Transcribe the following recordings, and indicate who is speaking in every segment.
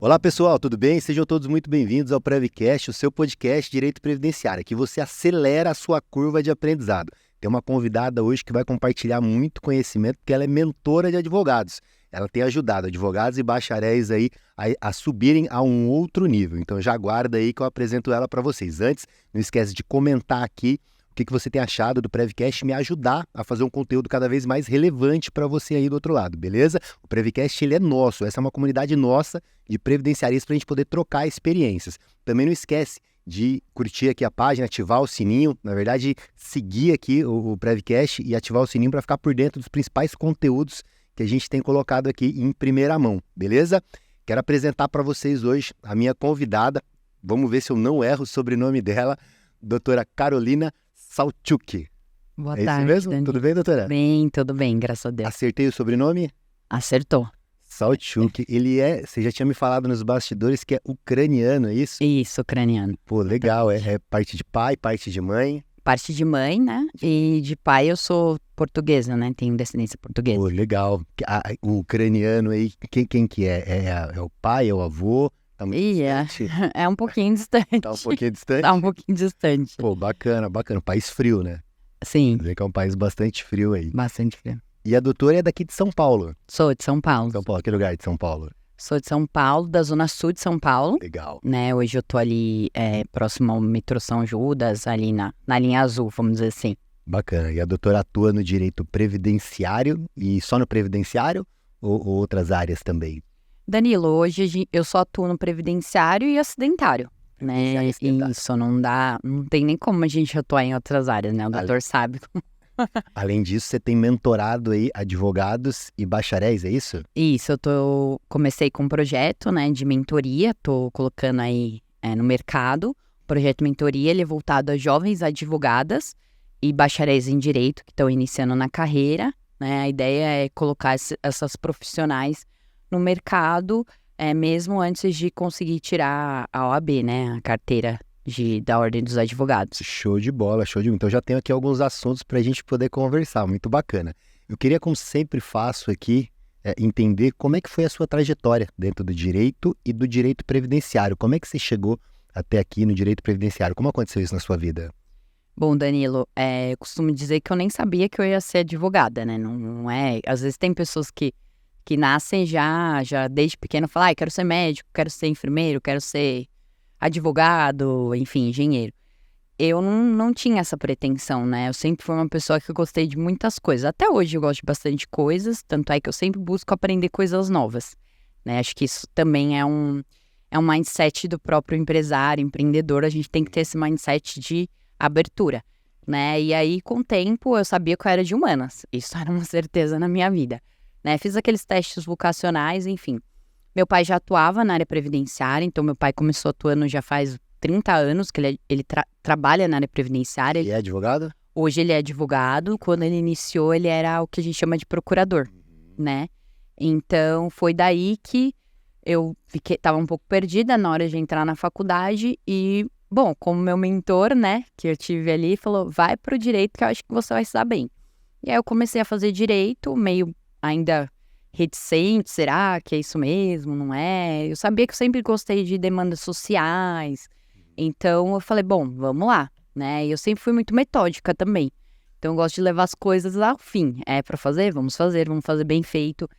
Speaker 1: Olá pessoal, tudo bem? Sejam todos muito bem-vindos ao Prevcast, o seu podcast de Direito Previdenciário, que você acelera a sua curva de aprendizado. Tem uma convidada hoje que vai compartilhar muito conhecimento, porque ela é mentora de advogados. Ela tem ajudado advogados e bacharéis aí a subirem a um outro nível. Então já aguarda aí que eu apresento ela para vocês. Antes, não esquece de comentar aqui o que você tem achado do Prevcast e me ajudar a fazer um conteúdo cada vez mais relevante para você aí do outro lado, beleza? O Prevcast, ele é nosso, essa é uma comunidade nossa de previdenciaristas para a gente poder trocar experiências. Também não esquece de curtir aqui a página, ativar o sininho, na verdade, seguir aqui o Prevcast e ativar o sininho para ficar por dentro dos principais conteúdos que a gente tem colocado aqui em primeira mão, beleza? Quero apresentar para vocês hoje a minha convidada, vamos ver se eu não erro o sobrenome dela, doutora Carolina Salchuk.
Speaker 2: Boa
Speaker 1: É
Speaker 2: tarde,
Speaker 1: isso mesmo?
Speaker 2: Dani.
Speaker 1: Tudo bem, doutora?
Speaker 2: Bem, tudo bem, graças a Deus.
Speaker 1: Acertei o sobrenome?
Speaker 2: Acertou.
Speaker 1: Salchuk. Você já tinha me falado nos bastidores que é ucraniano, é isso?
Speaker 2: Isso, ucraniano.
Speaker 1: Pô, legal, é parte de pai, parte de mãe.
Speaker 2: Parte de mãe, né? E de pai eu sou portuguesa, né? Tenho descendência portuguesa.
Speaker 1: Pô, legal. O ucraniano aí, quem que é? É o pai, é o avô? Tá muito distante?
Speaker 2: É um pouquinho distante.
Speaker 1: Tá um pouquinho distante?
Speaker 2: Tá um pouquinho distante.
Speaker 1: Pô, bacana. País frio, né?
Speaker 2: Sim,
Speaker 1: Quer dizer que é um país bastante frio aí.
Speaker 2: bastante frio.
Speaker 1: E a doutora é daqui de São Paulo.
Speaker 2: Sou de São Paulo.
Speaker 1: São Paulo, que lugar de São Paulo?
Speaker 2: Sou de São Paulo, da zona sul de São Paulo.
Speaker 1: Legal.
Speaker 2: Né? Hoje eu tô ali próximo ao metrô São Judas, ali na linha azul, vamos dizer assim.
Speaker 1: Bacana. E a doutora atua no direito previdenciário e só no previdenciário ou outras áreas também?
Speaker 2: Danilo, hoje eu só atuo no previdenciário e acidentário, né?
Speaker 1: Previdenciário.
Speaker 2: Isso, não tem nem como a gente atuar em outras áreas, né? O doutor sabe.
Speaker 1: Além disso, você tem mentorado aí advogados e bacharéis, é isso?
Speaker 2: Isso, comecei com um projeto, né, de mentoria, tô colocando aí no mercado. O projeto mentoria, ele é voltado a jovens advogadas e bacharéis em direito que estão iniciando na carreira, né? A ideia é colocar essas profissionais no mercado, mesmo antes de conseguir tirar a OAB, né, a carteira da Ordem dos Advogados.
Speaker 1: Show de bola, show de bola. Então já tenho aqui alguns assuntos para a gente poder conversar, muito bacana. Eu queria, como sempre faço aqui, entender como é que foi a sua trajetória dentro do direito e do direito previdenciário. Como é que você chegou até aqui no direito previdenciário? Como aconteceu isso na sua vida?
Speaker 2: Bom, Danilo, eu costumo dizer que eu nem sabia que eu ia ser advogada, né? Não é... Às vezes tem pessoas que nascem já desde pequeno, falam, quero ser médico, quero ser enfermeiro, quero ser advogado, enfim, engenheiro. Eu não tinha essa pretensão, né? Eu sempre fui uma pessoa que eu gostei de muitas coisas. Até hoje eu gosto de bastante coisas, tanto é que eu sempre busco aprender coisas novas, né? Acho que isso também é um mindset do próprio empresário, empreendedor. A gente tem que ter esse mindset de abertura, né? E aí, com o tempo, eu sabia que eu era de humanas. Isso era uma certeza na minha vida, né? Fiz aqueles testes vocacionais, enfim. Meu pai já atuava na área previdenciária, então meu pai começou atuando já faz 30 anos, que ele trabalha na área previdenciária.
Speaker 1: Ele é advogado?
Speaker 2: Hoje ele é advogado. Quando ele iniciou, ele era o que a gente chama de procurador, né? Então, foi daí que eu tava um pouco perdida na hora de entrar na faculdade e, bom, como meu mentor, né, que eu tive ali, falou, vai pro direito que eu acho que você vai se dar bem. E aí eu comecei a fazer direito, meio ainda reticente, será que é isso mesmo, não é? Eu sabia que eu sempre gostei de demandas sociais, então eu falei, bom, vamos lá, né? E eu sempre fui muito metódica também, então eu gosto de levar as coisas ao fim, pra fazer, vamos fazer bem feito.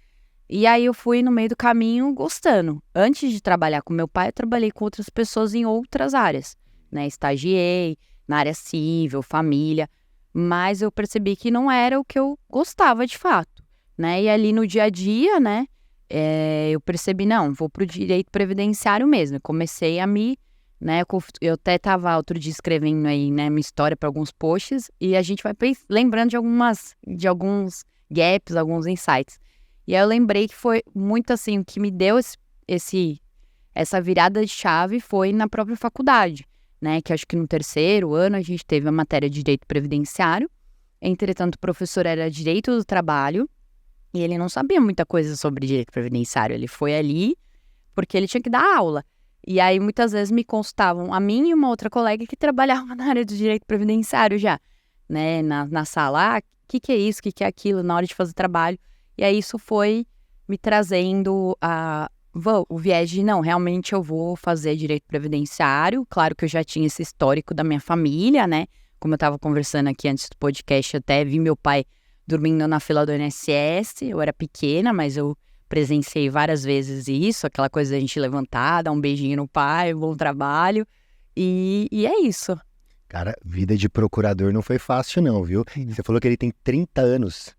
Speaker 2: E aí eu fui no meio do caminho gostando. Antes de trabalhar com meu pai, eu trabalhei com outras pessoas em outras áreas, né? Estagiei na área civil, família, mas eu percebi que não era o que eu gostava de fato. Né? E ali no dia a dia, né, eu percebi, não, vou pro direito previdenciário mesmo. Eu comecei a né, eu até estava outro dia escrevendo aí, né, minha história para alguns posts e a gente vai lembrando de alguns gaps, alguns insights. E aí eu lembrei que foi muito assim, o que me deu essa virada de chave foi na própria faculdade, né, que acho que no terceiro ano a gente teve a matéria de direito previdenciário. Entretanto, o professor era direito do trabalho. E ele não sabia muita coisa sobre direito previdenciário. Ele foi ali porque ele tinha que dar aula. E aí, muitas vezes, me consultavam a mim e uma outra colega que trabalhava na área do direito previdenciário já, né? Na sala, o que é isso, o que é aquilo, na hora de fazer trabalho. E aí, isso foi me trazendo o viés de, não, realmente eu vou fazer direito previdenciário. Claro que eu já tinha esse histórico da minha família, né? Como eu estava conversando aqui antes do podcast, até vi meu pai dormindo na fila do INSS. Eu era pequena, mas eu presenciei várias vezes isso, aquela coisa da gente levantar, dar um beijinho no pai, bom trabalho. E é isso.
Speaker 1: Cara, vida de procurador não foi fácil não, viu? Você falou que ele tem 30 anos.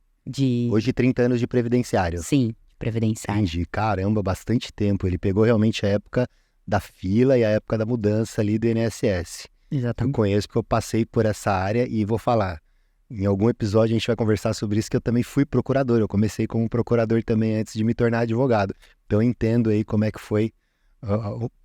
Speaker 1: Hoje 30 anos de previdenciário.
Speaker 2: Sim, previdenciário.
Speaker 1: Entendi. Caramba, bastante tempo. Ele pegou realmente a época da fila e a época da mudança ali do INSS.
Speaker 2: Exatamente.
Speaker 1: Eu conheço porque eu passei por essa área e vou falar. Em algum episódio a gente vai conversar sobre isso, que eu também fui procurador. Eu comecei como procurador também antes de me tornar advogado. Então eu entendo aí como é que foi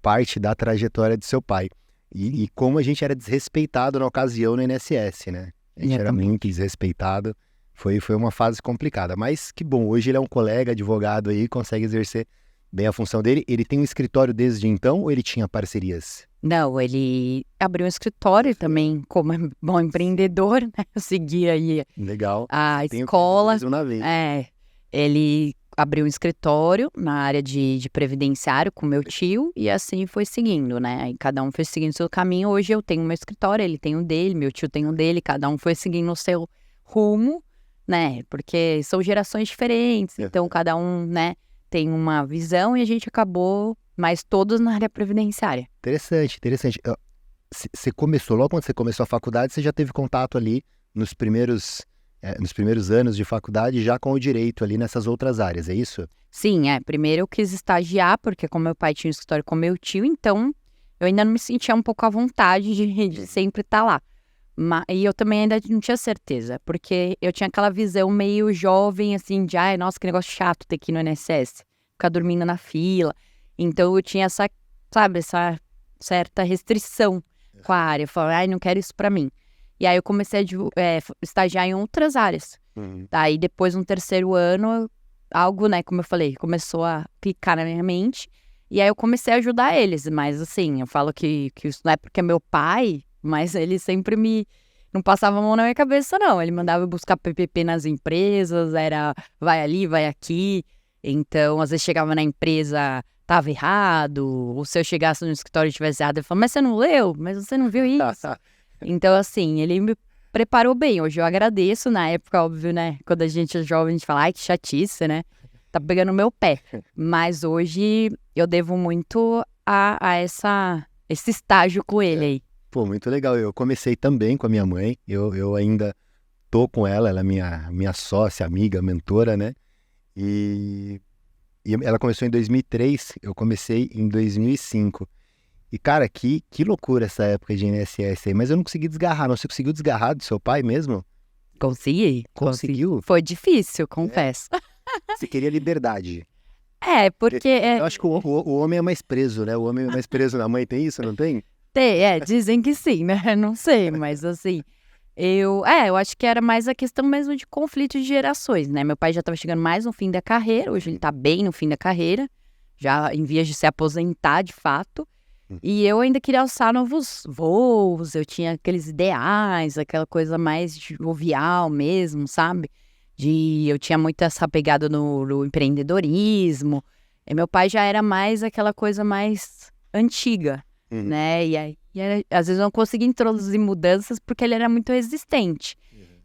Speaker 1: parte da trajetória do seu pai. E como a gente era desrespeitado na ocasião no INSS, né? A gente era muito desrespeitado. Foi uma fase complicada. Mas que bom, hoje ele é um colega advogado aí, consegue exercer bem a função dele. Ele tem um escritório desde então ou ele tinha parcerias?
Speaker 2: Não, ele abriu um escritório também como bom empreendedor, né? Eu segui aí
Speaker 1: Legal.
Speaker 2: a
Speaker 1: Tem
Speaker 2: escola.
Speaker 1: uma vez.
Speaker 2: Ele abriu um escritório na área de previdenciário com meu tio e assim foi seguindo, né? Aí cada um foi seguindo o seu caminho. Hoje eu tenho meu escritório, ele tem o dele, meu tio tem o dele, cada um foi seguindo o seu rumo, né? Porque são gerações diferentes, então cada um, né, tem uma visão e a gente acabou, mas todos na área previdenciária.
Speaker 1: Interessante. Você começou, logo quando você começou a faculdade, você já teve contato ali nos primeiros anos de faculdade já com o direito ali nessas outras áreas, é isso?
Speaker 2: Sim, primeiro eu quis estagiar, porque como meu pai tinha um escritório com meu tio, então eu ainda não me sentia um pouco à vontade de sempre estar lá. E eu também ainda não tinha certeza, porque eu tinha aquela visão meio jovem, assim, de, ai, nossa, que negócio chato ter que ir no INSS, ficar dormindo na fila. Então eu tinha essa certa restrição com a área. Eu falei, ai, não quero isso pra mim. E aí eu comecei a estagiar em outras áreas. Daí depois, no terceiro ano, algo, né, como eu falei, começou a clicar na minha mente. E aí eu comecei a ajudar eles. Mas assim, eu falo que isso não é porque é meu pai, mas ele sempre não passava a mão na minha cabeça, não. Ele mandava eu buscar PPP nas empresas, era vai ali, vai aqui. Então, às vezes chegava na empresa, tava errado. Ou se eu chegasse no escritório e tivesse errado, ele falava, mas você não leu? Mas você não viu isso? Então, assim, ele me preparou bem. Hoje eu agradeço. Na época, óbvio, né? Quando a gente é jovem, a gente fala, ai, que chatice, né? Tá pegando o meu pé. Mas hoje eu devo muito a esse estágio com ele aí.
Speaker 1: Pô, muito legal. Eu comecei também com a minha mãe. Eu ainda tô com ela é minha sócia, amiga, mentora, né? E ela começou em 2003, eu comecei em 2005. E, cara, que loucura essa época de INSS aí. Mas eu não consegui desgarrar, não. Você conseguiu desgarrar do seu pai mesmo?
Speaker 2: Consegui.
Speaker 1: Conseguiu?
Speaker 2: Foi difícil, confesso.
Speaker 1: Você queria liberdade.
Speaker 2: Porque...
Speaker 1: Eu acho que o homem é mais preso, né? O homem é mais preso na mãe, tem isso, não tem?
Speaker 2: Dizem que sim, né? Não sei, mas assim... Eu acho que era mais a questão mesmo de conflito de gerações, né? Meu pai já estava chegando mais no fim da carreira, hoje ele tá bem no fim da carreira, já em vias de se aposentar, de fato. E eu ainda queria alçar novos voos, eu tinha aqueles ideais, aquela coisa mais jovial mesmo, sabe? Eu tinha muito essa pegada no empreendedorismo. E meu pai já era mais aquela coisa mais antiga, né? E aí, às vezes eu não conseguia introduzir mudanças porque ele era muito resistente.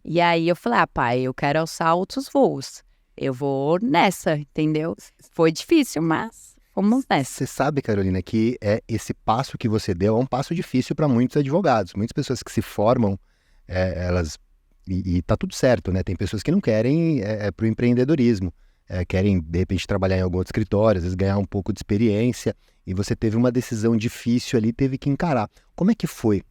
Speaker 2: E aí eu falei, pai, eu quero alçar outros voos. Eu vou nessa, entendeu? Foi difícil, mas... Vamos nessa.
Speaker 1: Você sabe, Carolina, que esse passo que você deu é um passo difícil para muitos advogados. Muitas pessoas que se formam, elas... E tá tudo certo, né? Tem pessoas que não querem pro empreendedorismo. Querem, de repente, trabalhar em algum outro escritório, às vezes ganhar um pouco de experiência. E você teve uma decisão difícil ali, teve que encarar. Como é que foi?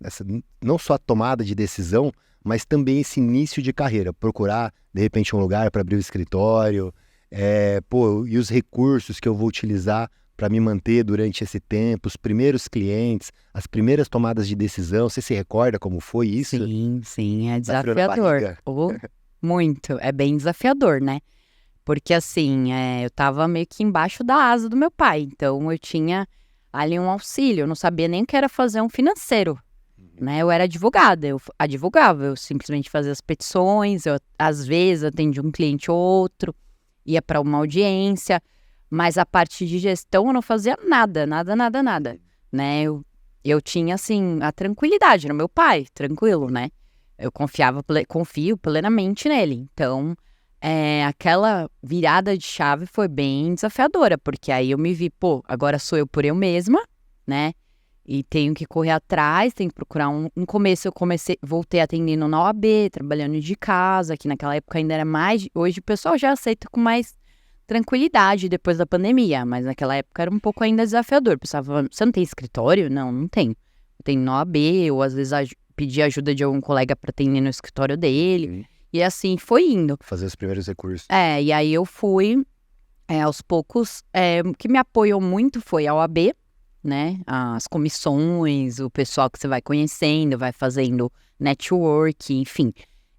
Speaker 1: Não só a tomada de decisão, mas também esse início de carreira. Procurar, de repente, um lugar para abrir o escritório... e os recursos que eu vou utilizar para me manter durante esse tempo, os primeiros clientes, as primeiras tomadas de decisão, você se recorda como foi isso?
Speaker 2: Sim, é desafiador. Muito, é bem desafiador, né? Porque assim, eu tava meio que embaixo da asa do meu pai, então eu tinha ali um auxílio, eu não sabia nem o que era fazer um financeiro, né? Eu era advogada, eu advogava, eu simplesmente fazia as petições, eu às vezes atendia um cliente ou outro, ia para uma audiência, mas a parte de gestão eu não fazia nada, né? Eu tinha, assim, a tranquilidade no meu pai, tranquilo, né? Eu confio plenamente nele, então... aquela virada de chave foi bem desafiadora, porque aí eu me vi, pô, agora sou eu por eu mesma, né? E tenho que correr atrás, tenho que procurar um começo. Voltei atendendo na OAB, trabalhando de casa, que naquela época ainda era mais. Hoje o pessoal já aceita com mais tranquilidade depois da pandemia, mas naquela época era um pouco ainda desafiador. O pessoal falava, você não tem escritório? Não, não tenho. Eu tenho na OAB, ou às vezes pedi ajuda de algum colega para atender no escritório dele. E assim foi indo.
Speaker 1: Fazer os primeiros recursos.
Speaker 2: E aí eu fui, aos poucos, o que me apoiou muito foi a OAB, né? As comissões, o pessoal que você vai conhecendo, vai fazendo network, enfim.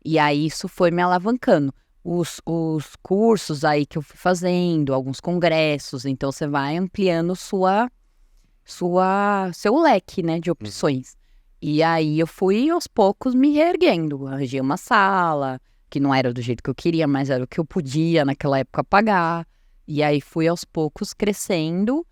Speaker 2: E aí isso foi me alavancando. Os cursos aí que eu fui fazendo, alguns congressos, então você vai ampliando seu leque, né, de opções. E aí eu fui aos poucos me reerguendo, arranjei uma sala, que não era do jeito que eu queria, mas era o que eu podia naquela época pagar. E aí fui aos poucos crescendo,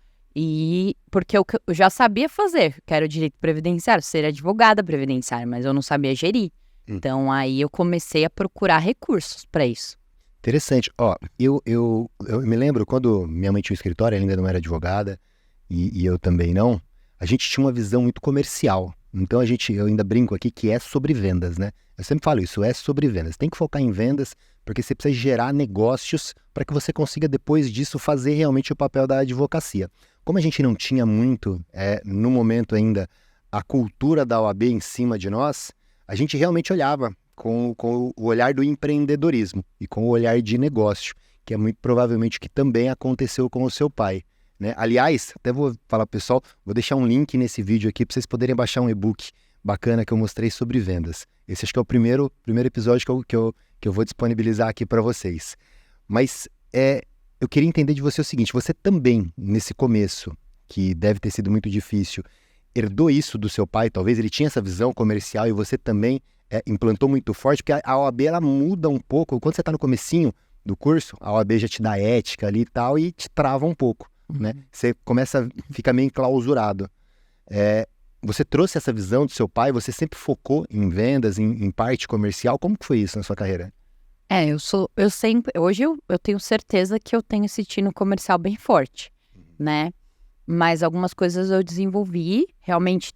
Speaker 2: porque eu já sabia fazer, que era o direito previdenciário, ser advogada previdenciária, mas eu não sabia gerir. Então aí eu comecei a procurar recursos para isso.
Speaker 1: Interessante. Ó, eu me lembro quando minha mãe tinha um escritório, ela ainda não era advogada, e eu também não, a gente tinha uma visão muito comercial. Então eu ainda brinco aqui que é sobre vendas, né? Eu sempre falo isso, é sobre vendas. Tem que focar em vendas, porque você precisa gerar negócios para que você consiga depois disso fazer realmente o papel da advocacia. Como a gente não tinha muito, no momento ainda, a cultura da OAB em cima de nós, a gente realmente olhava com o olhar do empreendedorismo e com o olhar de negócio, que é muito provavelmente o que também aconteceu com o seu pai. Né? Aliás, até vou falar pro pessoal, vou deixar um link nesse vídeo aqui para vocês poderem baixar um e-book bacana que eu mostrei sobre vendas. Esse acho que é o primeiro episódio que eu vou disponibilizar aqui para vocês. Mas eu queria entender de você o seguinte, você também, nesse começo, que deve ter sido muito difícil, herdou isso do seu pai? Talvez ele tinha essa visão comercial e você também implantou muito forte, porque a OAB ela muda um pouco. Quando você está no comecinho do curso, a OAB já te dá ética ali e tal e te trava um pouco. Né? Você começa a ficar meio enclausurado. Você trouxe essa visão do seu pai? Você sempre focou em vendas, em parte comercial? Como que foi isso na sua carreira?
Speaker 2: Hoje eu tenho certeza que eu tenho esse tino comercial bem forte, né? Mas algumas coisas eu desenvolvi, realmente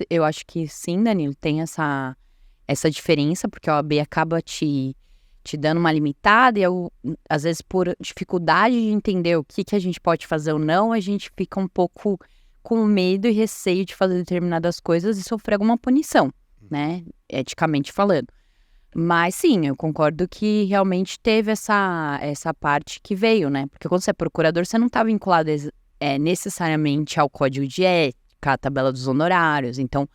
Speaker 2: eu acho que sim, Danilo, tem essa diferença, porque a OAB acaba te dando uma limitada e às vezes por dificuldade de entender o que a gente pode fazer ou não, a gente fica um pouco com medo e receio de fazer determinadas coisas e sofrer alguma punição, né, eticamente falando. Mas sim, eu concordo que realmente teve essa parte que veio, né, porque quando você é procurador, você não está vinculado necessariamente ao código de ética, à tabela dos honorários, então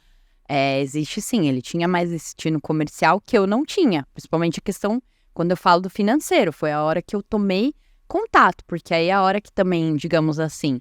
Speaker 2: existe sim, ele tinha mais esse tino comercial que eu não tinha, principalmente a questão. Quando eu falo do financeiro, foi a hora que eu tomei contato, porque aí é a hora que também, digamos assim,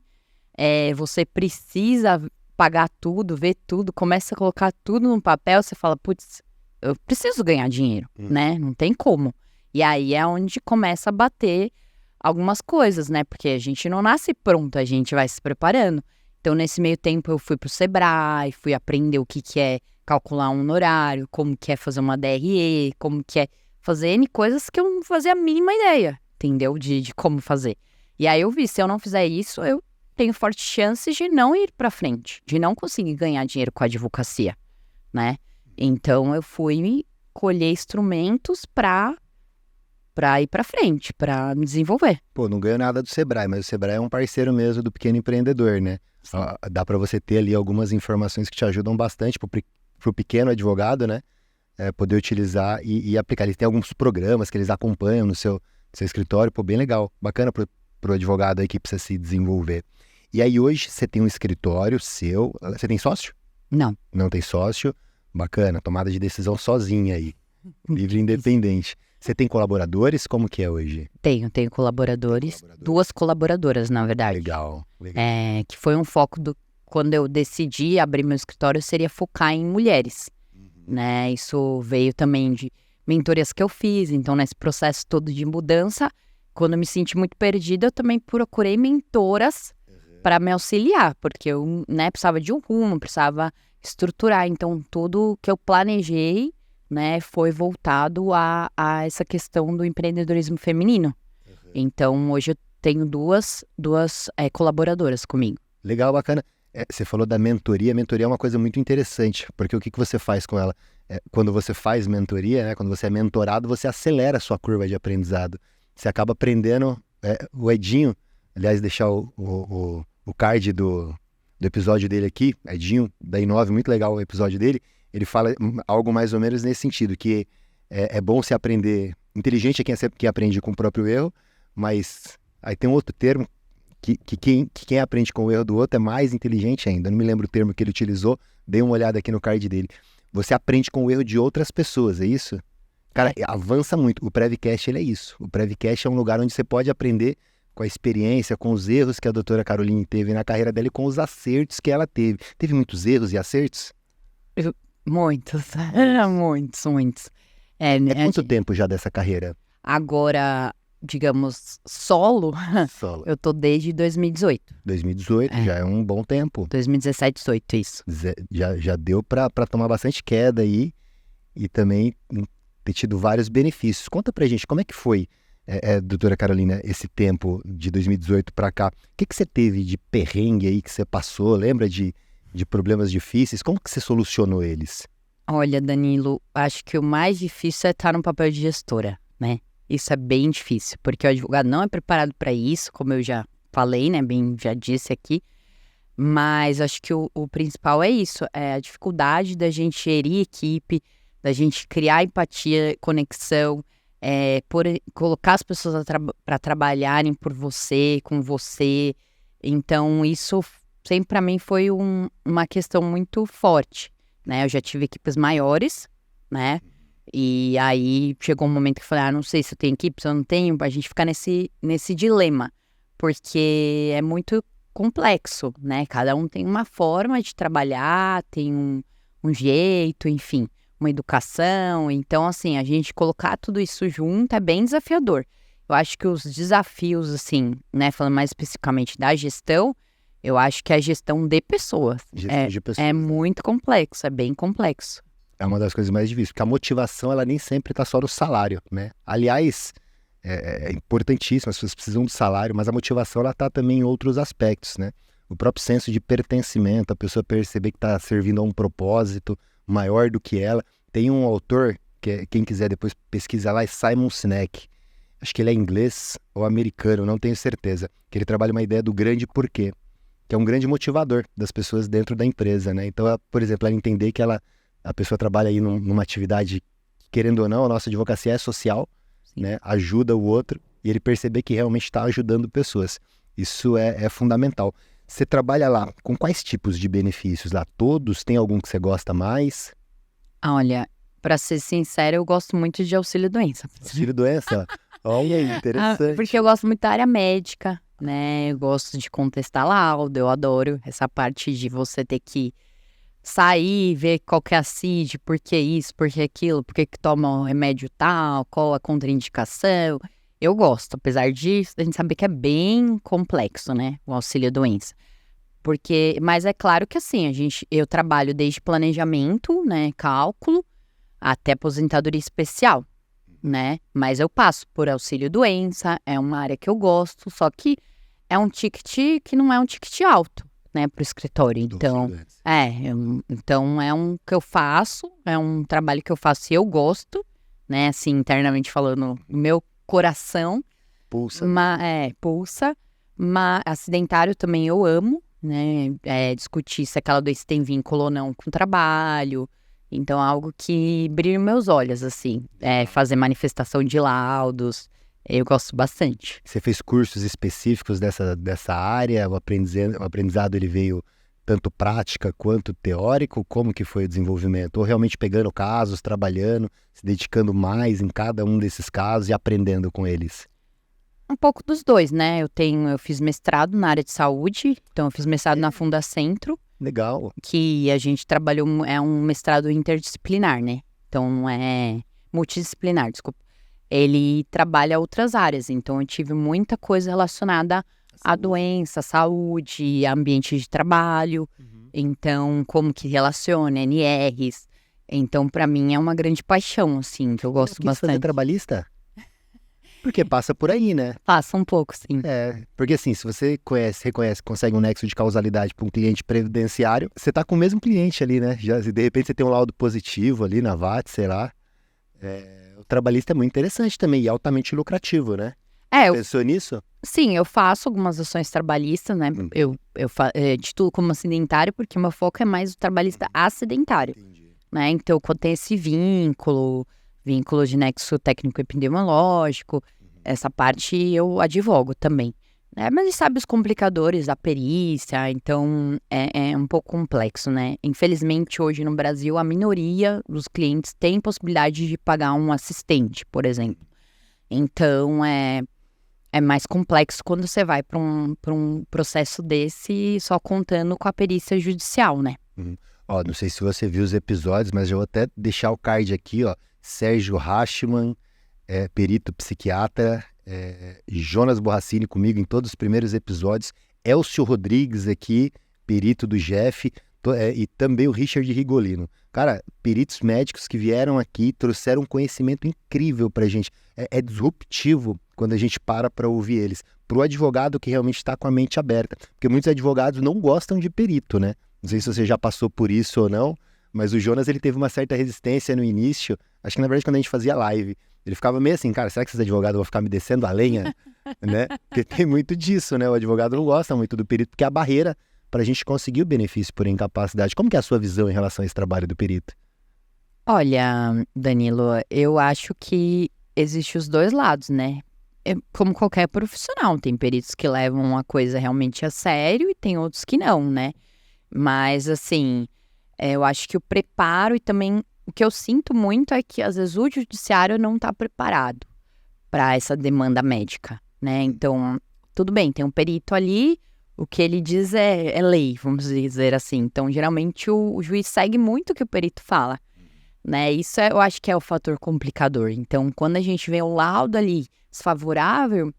Speaker 2: você precisa pagar tudo, ver tudo, começa a colocar tudo no papel, você fala, putz, eu preciso ganhar dinheiro, né? Não tem como. E aí é onde começa a bater algumas coisas, né? Porque a gente não nasce pronto, a gente vai se preparando. Então, nesse meio tempo, eu fui pro Sebrae, fui aprender o que é calcular um honorário, como que é fazer uma DRE, como que é fazer N coisas que eu não fazia a mínima ideia, entendeu? De como fazer. E aí eu vi, se eu não fizer isso, eu tenho fortes chances de não ir pra frente, de não conseguir ganhar dinheiro com a advocacia, né? Então eu fui colher instrumentos pra ir pra frente, pra me desenvolver.
Speaker 1: Pô, não ganho nada do Sebrae, mas o Sebrae é um parceiro mesmo do pequeno empreendedor, né? Dá pra você ter ali algumas informações que te ajudam bastante pro pequeno advogado, né? Poder utilizar e aplicar. Eles têm alguns programas que eles acompanham no seu escritório, pô, bem legal, bacana pro advogado aí que precisa se desenvolver. E aí hoje você tem um escritório seu, você tem sócio?
Speaker 2: Não.
Speaker 1: Não tem sócio, bacana, tomada de decisão sozinha aí, livre e independente. Você tem colaboradores? Como que é hoje?
Speaker 2: Tenho colaboradores, 2 colaboradoras, na verdade.
Speaker 1: Legal.
Speaker 2: Que foi um foco quando eu decidi abrir meu escritório, seria focar em mulheres, né? Isso veio também de mentorias que eu fiz, então nesse processo todo de mudança, quando eu me senti muito perdida, eu também procurei mentoras para me auxiliar, porque eu, né, precisava de um rumo, precisava estruturar, então tudo que eu planejei, né, foi voltado a essa questão do empreendedorismo feminino. Então, hoje eu tenho duas colaboradoras comigo.
Speaker 1: Legal, bacana. Você falou da mentoria. A mentoria é uma coisa muito interessante, porque o que você faz com ela? Quando você faz mentoria, né, quando você é mentorado, você acelera a sua curva de aprendizado. Você acaba aprendendo. O Edinho, aliás, deixar o card do episódio dele aqui, Edinho, da Inove, muito legal o episódio dele. Ele fala algo mais ou menos nesse sentido, que é bom se aprender. Inteligente é quem aprende com o próprio erro, mas aí tem um outro termo, que quem aprende com o erro do outro é mais inteligente ainda. Eu não me lembro o termo que ele utilizou, dei uma olhada aqui no card dele. Você aprende com o erro de outras pessoas, é isso? Cara, avança muito. O Prevcast, ele é isso. O Prevcast é um lugar onde você pode aprender com a experiência, com os erros que a doutora Caroline teve na carreira dela e com os acertos que ela teve. Teve muitos erros e acertos?
Speaker 2: Muitos, muitos.
Speaker 1: Quanto tempo já dessa carreira?
Speaker 2: Agora, digamos, solo, eu tô desde 2018.
Speaker 1: 2018, já é um bom tempo.
Speaker 2: 2017, 2018, isso.
Speaker 1: Já deu pra tomar bastante queda aí e também ter tido vários benefícios. Conta pra gente, como é que foi, doutora Carolina, esse tempo de 2018 pra cá? O que você teve de perrengue aí que você passou? Lembra de problemas difíceis? Como que você solucionou eles?
Speaker 2: Olha, Danilo, acho que o mais difícil é estar no papel de gestora, né? Isso é bem difícil, porque o advogado não é preparado para isso, como eu já falei, né? Bem, já disse aqui. Mas acho que o principal é isso, é a dificuldade da gente gerir equipe, da gente criar empatia, conexão, colocar as pessoas para trabalharem por você, com você. Então, isso sempre para mim foi uma questão muito forte, né? Eu já tive equipes maiores, né? E aí chegou um momento que eu falei, não sei se eu tenho equipe, se eu não tenho, a gente fica nesse dilema, porque é muito complexo, né? Cada um tem uma forma de trabalhar, tem um jeito, enfim, uma educação. Então, assim, a gente colocar tudo isso junto é bem desafiador. Eu acho que os desafios, assim, né, falando mais especificamente da gestão, eu acho que a gestão de pessoas.
Speaker 1: Gestão de pessoas.
Speaker 2: É muito complexo, é bem complexo.
Speaker 1: É uma das coisas mais difíceis, porque a motivação, ela nem sempre está só no salário, né? Aliás, é importantíssimo, as pessoas precisam do salário, mas a motivação, ela está também em outros aspectos, né? O próprio senso de pertencimento, a pessoa perceber que está servindo a um propósito maior do que ela. Tem um autor, quem quiser depois pesquisar lá, é Simon Sinek. Acho que ele é inglês ou americano, não tenho certeza. Que ele trabalha uma ideia do grande porquê, que é um grande motivador das pessoas dentro da empresa, né? Então, por exemplo, ela entender que a pessoa trabalha aí numa atividade, querendo ou não, a nossa advocacia é social, né? Ajuda o outro e ele perceber que realmente está ajudando pessoas. Isso é fundamental. Você trabalha lá com quais tipos de benefícios lá? Todos? Tem algum que você gosta mais?
Speaker 2: Olha, para ser sincera, eu gosto muito de auxílio-doença.
Speaker 1: Auxílio-doença? Olha aí, interessante.
Speaker 2: Porque eu gosto muito da área médica, né? Eu gosto de contestar laudo, eu adoro essa parte de você ter que sair, ver qual que é a CID, por que isso, por que aquilo, por que toma um remédio tal, qual a contraindicação. Eu gosto, apesar de a gente saber que é bem complexo, né, o auxílio-doença. Mas é claro que assim, eu trabalho desde planejamento, né, cálculo, até aposentadoria especial, né, mas eu passo por auxílio-doença, é uma área que eu gosto, só que é um ticket que não é um ticket alto, né, para o escritório. Então, então é um que eu faço, é um trabalho que eu faço e eu gosto, né, assim, internamente falando, no meu coração.
Speaker 1: Pulsa.
Speaker 2: Pulsa. Mas acidentário também eu amo, né, discutir se aquela doença tem vínculo ou não com o trabalho. Então, é algo que brilha meus olhos, assim, fazer manifestação de laudos. Eu gosto bastante.
Speaker 1: Você fez cursos específicos dessa área? O aprendizado ele veio tanto prática quanto teórico? Como que foi o desenvolvimento? Ou realmente pegando casos, trabalhando, se dedicando mais em cada um desses casos e aprendendo com eles?
Speaker 2: Um pouco dos dois, né? Eu fiz mestrado na área de saúde, então eu fiz mestrado na Fundacentro,
Speaker 1: Legal.
Speaker 2: que a gente trabalhou, é um mestrado interdisciplinar, né? Então não é multidisciplinar, desculpa. Ele trabalha outras áreas, então eu tive muita coisa relacionada à doença, saúde, ambiente de trabalho, então como que relaciona, NRs. Então, para mim, é uma grande paixão, assim, que eu gosto
Speaker 1: Quis fazer
Speaker 2: bastante.
Speaker 1: trabalhista? Porque passa por aí, né?
Speaker 2: Passa um pouco, sim.
Speaker 1: Porque assim, se você reconhece, consegue um nexo de causalidade para um cliente previdenciário, você tá com o mesmo cliente ali, né? Já, se de repente você tem um laudo positivo ali na VAT, sei lá. O trabalhista é muito interessante também e altamente lucrativo, né?
Speaker 2: Eu
Speaker 1: Pensou nisso?
Speaker 2: Sim, eu faço algumas ações trabalhistas, né? Eu titulo como acidentário porque o meu foco é mais o trabalhista acidentário,
Speaker 1: Entendi.
Speaker 2: né? Então, quando tem esse vínculo de nexo técnico-epidemiológico, essa parte eu advogo também, né? Mas a gente sabe os complicadores da perícia, então é um pouco complexo, né? Infelizmente, hoje no Brasil, a minoria dos clientes tem possibilidade de pagar um assistente, por exemplo. Então, é mais complexo quando você vai para um processo desse só contando com a perícia judicial, né?
Speaker 1: Ó, não sei se você viu os episódios, mas eu vou até deixar o card aqui, ó. Sérgio Rachman, perito psiquiatra, Jonas Borracini comigo em todos os primeiros episódios, Elcio Rodrigues aqui, perito do Jeff, e também o Richard Rigolino. Cara, peritos médicos que vieram aqui trouxeram um conhecimento incrível pra gente. É disruptivo quando a gente para ouvir eles. Pro advogado que realmente está com a mente aberta. Porque muitos advogados não gostam de perito, né? Não sei se você já passou por isso ou não, mas o Jonas, ele teve uma certa resistência no início. Acho que, na verdade, quando a gente fazia live, ele ficava meio assim, cara, será que esses advogados vão ficar me descendo a lenha? Né? Porque tem muito disso, né? O advogado não gosta muito do perito, porque é a barreira para a gente conseguir o benefício por incapacidade. Como que é a sua visão em relação a esse trabalho do perito?
Speaker 2: Olha, Danilo, eu acho que existe os dois lados, né? Como qualquer profissional, tem peritos que levam a coisa realmente a sério e tem outros que não, né? Mas, assim, eu acho que o preparo e também o que eu sinto muito é que, às vezes, o judiciário não está preparado para essa demanda médica, né? Então, tudo bem, tem um perito ali, o que ele diz é lei, vamos dizer assim. Então, geralmente, o juiz segue muito o que o perito fala, né? Isso eu acho que é o fator complicador. Então, quando a gente vê um laudo ali desfavorável,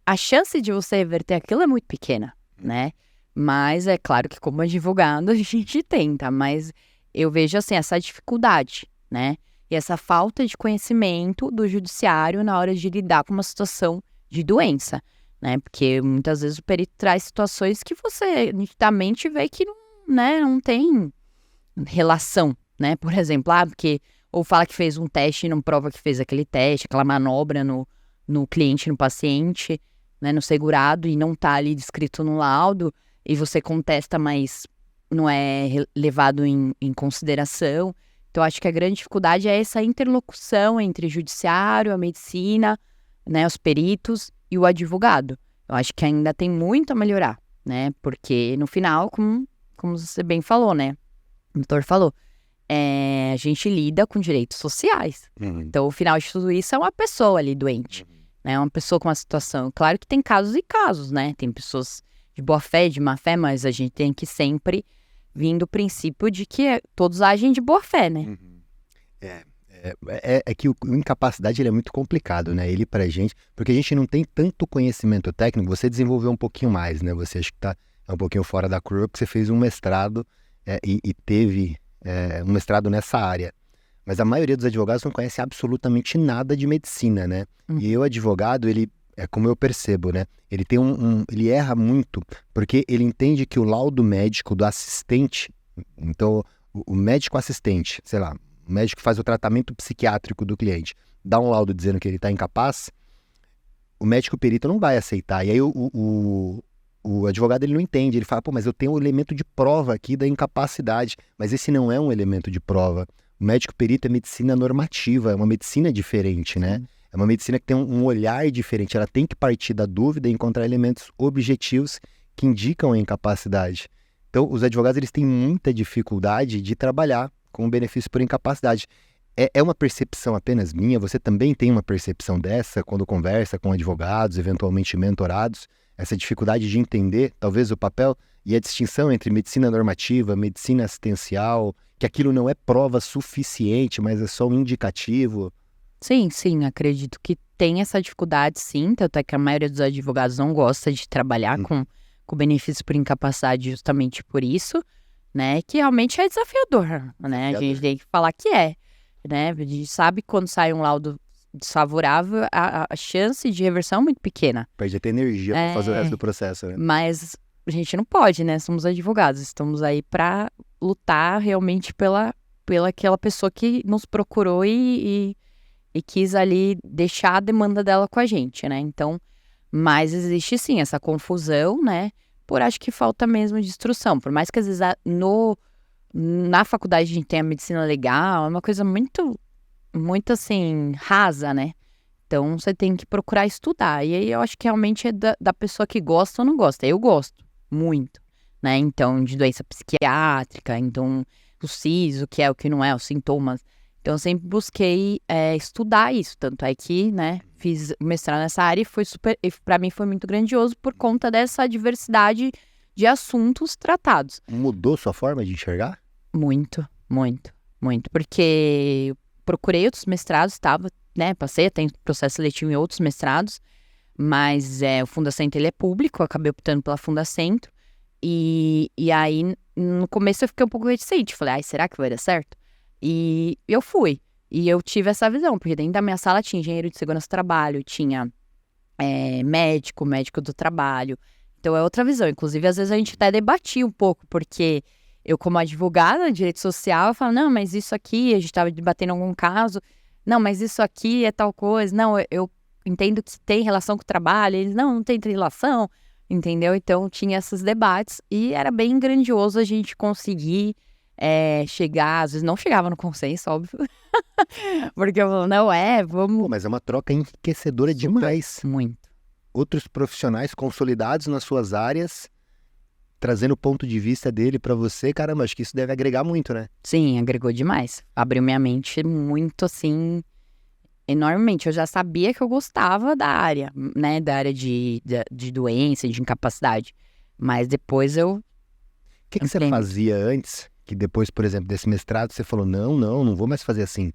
Speaker 2: a chance de você reverter aquilo é muito pequena, né? Mas é claro que como advogado a gente tenta, mas eu vejo assim essa dificuldade, né? E essa falta de conhecimento do judiciário na hora de lidar com uma situação de doença, né? Porque muitas vezes o perito traz situações que você nitidamente vê que não, né, não tem relação, né? Por exemplo, porque ou fala que fez um teste e não prova que fez aquele teste, aquela manobra no cliente, no paciente, né, no segurado, e não tá ali descrito no laudo, e você contesta, mas não é levado em consideração. Então, acho que a grande dificuldade é essa interlocução entre o judiciário, a medicina, né, os peritos e o advogado. Eu acho que ainda tem muito a melhorar, né? Porque, no final, como você bem falou, né? O doutor falou, a gente lida com direitos sociais. Então, o final de tudo isso é uma pessoa ali doente, né? Uma pessoa com uma situação. Claro que tem casos e casos, né? Tem pessoas de boa fé, de má fé, mas a gente tem que sempre vir do princípio de que todos agem de boa fé, né?
Speaker 1: É que o incapacidade ele é muito complicado, né? Ele pra gente, porque a gente não tem tanto conhecimento técnico, você desenvolveu um pouquinho mais, né? Você acho que tá um pouquinho fora da curva, porque você fez um mestrado e teve um mestrado nessa área. Mas a maioria dos advogados não conhece absolutamente nada de medicina, né? E o advogado, ele, como eu percebo, né? Ele tem ele erra muito, porque ele entende que o laudo médico do assistente, então o médico assistente, sei lá, o médico faz o tratamento psiquiátrico do cliente, dá um laudo dizendo que ele está incapaz, o médico perito não vai aceitar. E aí o advogado ele não entende, ele fala, pô, mas eu tenho um elemento de prova aqui da incapacidade, mas esse não é um elemento de prova. O médico perito é medicina normativa, é uma medicina diferente, né? É uma medicina que tem um olhar diferente, ela tem que partir da dúvida e encontrar elementos objetivos que indicam a incapacidade. Então, os advogados, eles têm muita dificuldade de trabalhar com benefício por incapacidade. É uma percepção apenas minha? Você também tem uma percepção dessa quando conversa com advogados, eventualmente mentorados? Essa dificuldade de entender, talvez, o papel e a distinção entre medicina normativa, medicina assistencial, que aquilo não é prova suficiente, mas é só um indicativo?
Speaker 2: Sim, acredito que tem essa dificuldade, sim, tanto é que a maioria dos advogados não gosta de trabalhar com benefício por incapacidade justamente por isso, né, que realmente é desafiador, né, a gente tem que falar que né, a gente sabe que quando sai um laudo desfavorável, a chance de reversão é muito pequena.
Speaker 1: Perde até energia para fazer o resto do processo, né?
Speaker 2: Mas a gente não pode, né, somos advogados, estamos aí para lutar realmente pela aquela pessoa que nos procurou e quis ali deixar a demanda dela com a gente, né? Então, mas existe sim essa confusão, né? Por acho que falta mesmo de instrução. Por mais que às vezes na faculdade a gente tenha medicina legal, é uma coisa muito, muito assim, rasa, né? Então, você tem que procurar estudar. E aí eu acho que realmente é da pessoa que gosta ou não gosta. Eu gosto muito, né? Então, de doença psiquiátrica, então, o SIS, o que é, o que não é, os sintomas. Então, eu sempre busquei estudar isso. Tanto é que, né, fiz mestrado nessa área e para mim foi muito grandioso por conta dessa diversidade de assuntos tratados.
Speaker 1: Mudou sua forma de enxergar?
Speaker 2: Muito, muito, muito. Porque eu procurei outros mestrados, passei até em processo seletivo em outros mestrados, mas o Fundacentro ele é público, eu acabei optando pela Fundacentro. E aí, no começo eu fiquei um pouco reticente. Falei, será que vai dar certo? E eu fui. E eu tive essa visão, porque dentro da minha sala tinha engenheiro de segurança do trabalho, tinha médico do trabalho. Então é outra visão. Inclusive, às vezes a gente até debatia um pouco, porque eu, como advogada de direito social, eu falo, não, mas isso aqui, a gente estava debatendo algum caso, não, mas isso aqui é tal coisa, não, eu entendo que tem relação com o trabalho, eles, não tem relação, entendeu? Então tinha esses debates e era bem grandioso a gente conseguir chegar, às vezes não chegava no consenso, óbvio, porque eu falo, não vamos...
Speaker 1: Pô, mas é uma troca enriquecedora demais.
Speaker 2: Muito.
Speaker 1: Outros profissionais consolidados nas suas áreas, trazendo o ponto de vista dele pra você, caramba, acho que isso deve agregar muito, né?
Speaker 2: Sim, agregou demais. Abriu minha mente muito, assim, enormemente. Eu já sabia que eu gostava da área, né? Da área de doença, de incapacidade. Mas depois eu...
Speaker 1: O que você fazia antes, que depois, por exemplo, desse mestrado, você falou, não vou mais fazer assim.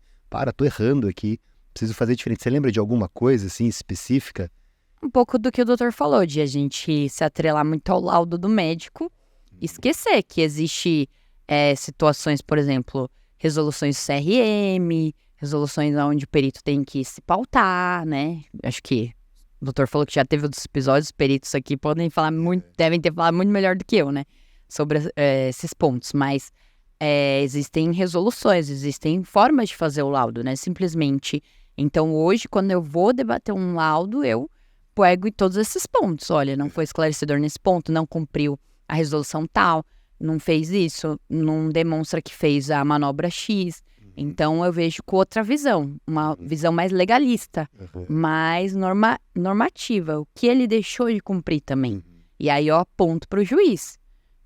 Speaker 1: Tô errando aqui, preciso fazer diferente. Você lembra de alguma coisa, assim, específica?
Speaker 2: Um pouco do que o doutor falou, de a gente se atrelar muito ao laudo do médico, esquecer que existe situações, por exemplo, resoluções do CRM, resoluções onde o perito tem que se pautar, né? Acho que o doutor falou que já teve outros episódios, os peritos aqui podem falar muito, devem ter falado muito melhor do que eu, né? Sobre esses pontos, mas existem resoluções, existem formas de fazer o laudo, né? Simplesmente, então hoje, quando eu vou debater um laudo, eu pego em todos esses pontos. Olha, não foi esclarecedor nesse ponto, não cumpriu a resolução tal, não fez isso, não demonstra que fez a manobra X. Então, eu vejo com outra visão, uma visão mais legalista, mais normativa, o que ele deixou de cumprir também. E aí eu aponto para o juiz,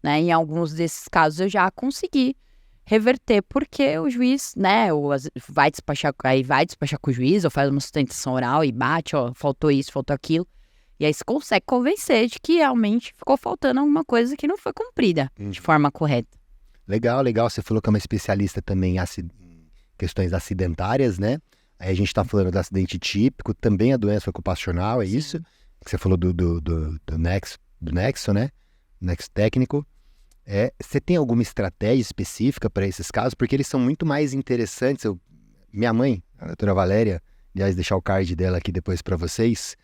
Speaker 2: né? Em alguns desses casos eu já consegui reverter, porque o juiz, né, vai despachar com o juiz, ou faz uma sustentação oral e bate, faltou isso, faltou aquilo. E aí você consegue convencer de que realmente ficou faltando alguma coisa que não foi cumprida de forma correta.
Speaker 1: Legal. Você falou que é uma especialista também em questões acidentárias, né? Aí a gente tá falando do acidente típico, também a doença ocupacional, é isso? Que você falou do nexo, né? Nexo técnico. Você tem alguma estratégia específica para esses casos? Porque eles são muito mais interessantes. Minha mãe, a doutora Valéria, aliás, deixar o card dela aqui depois para vocês,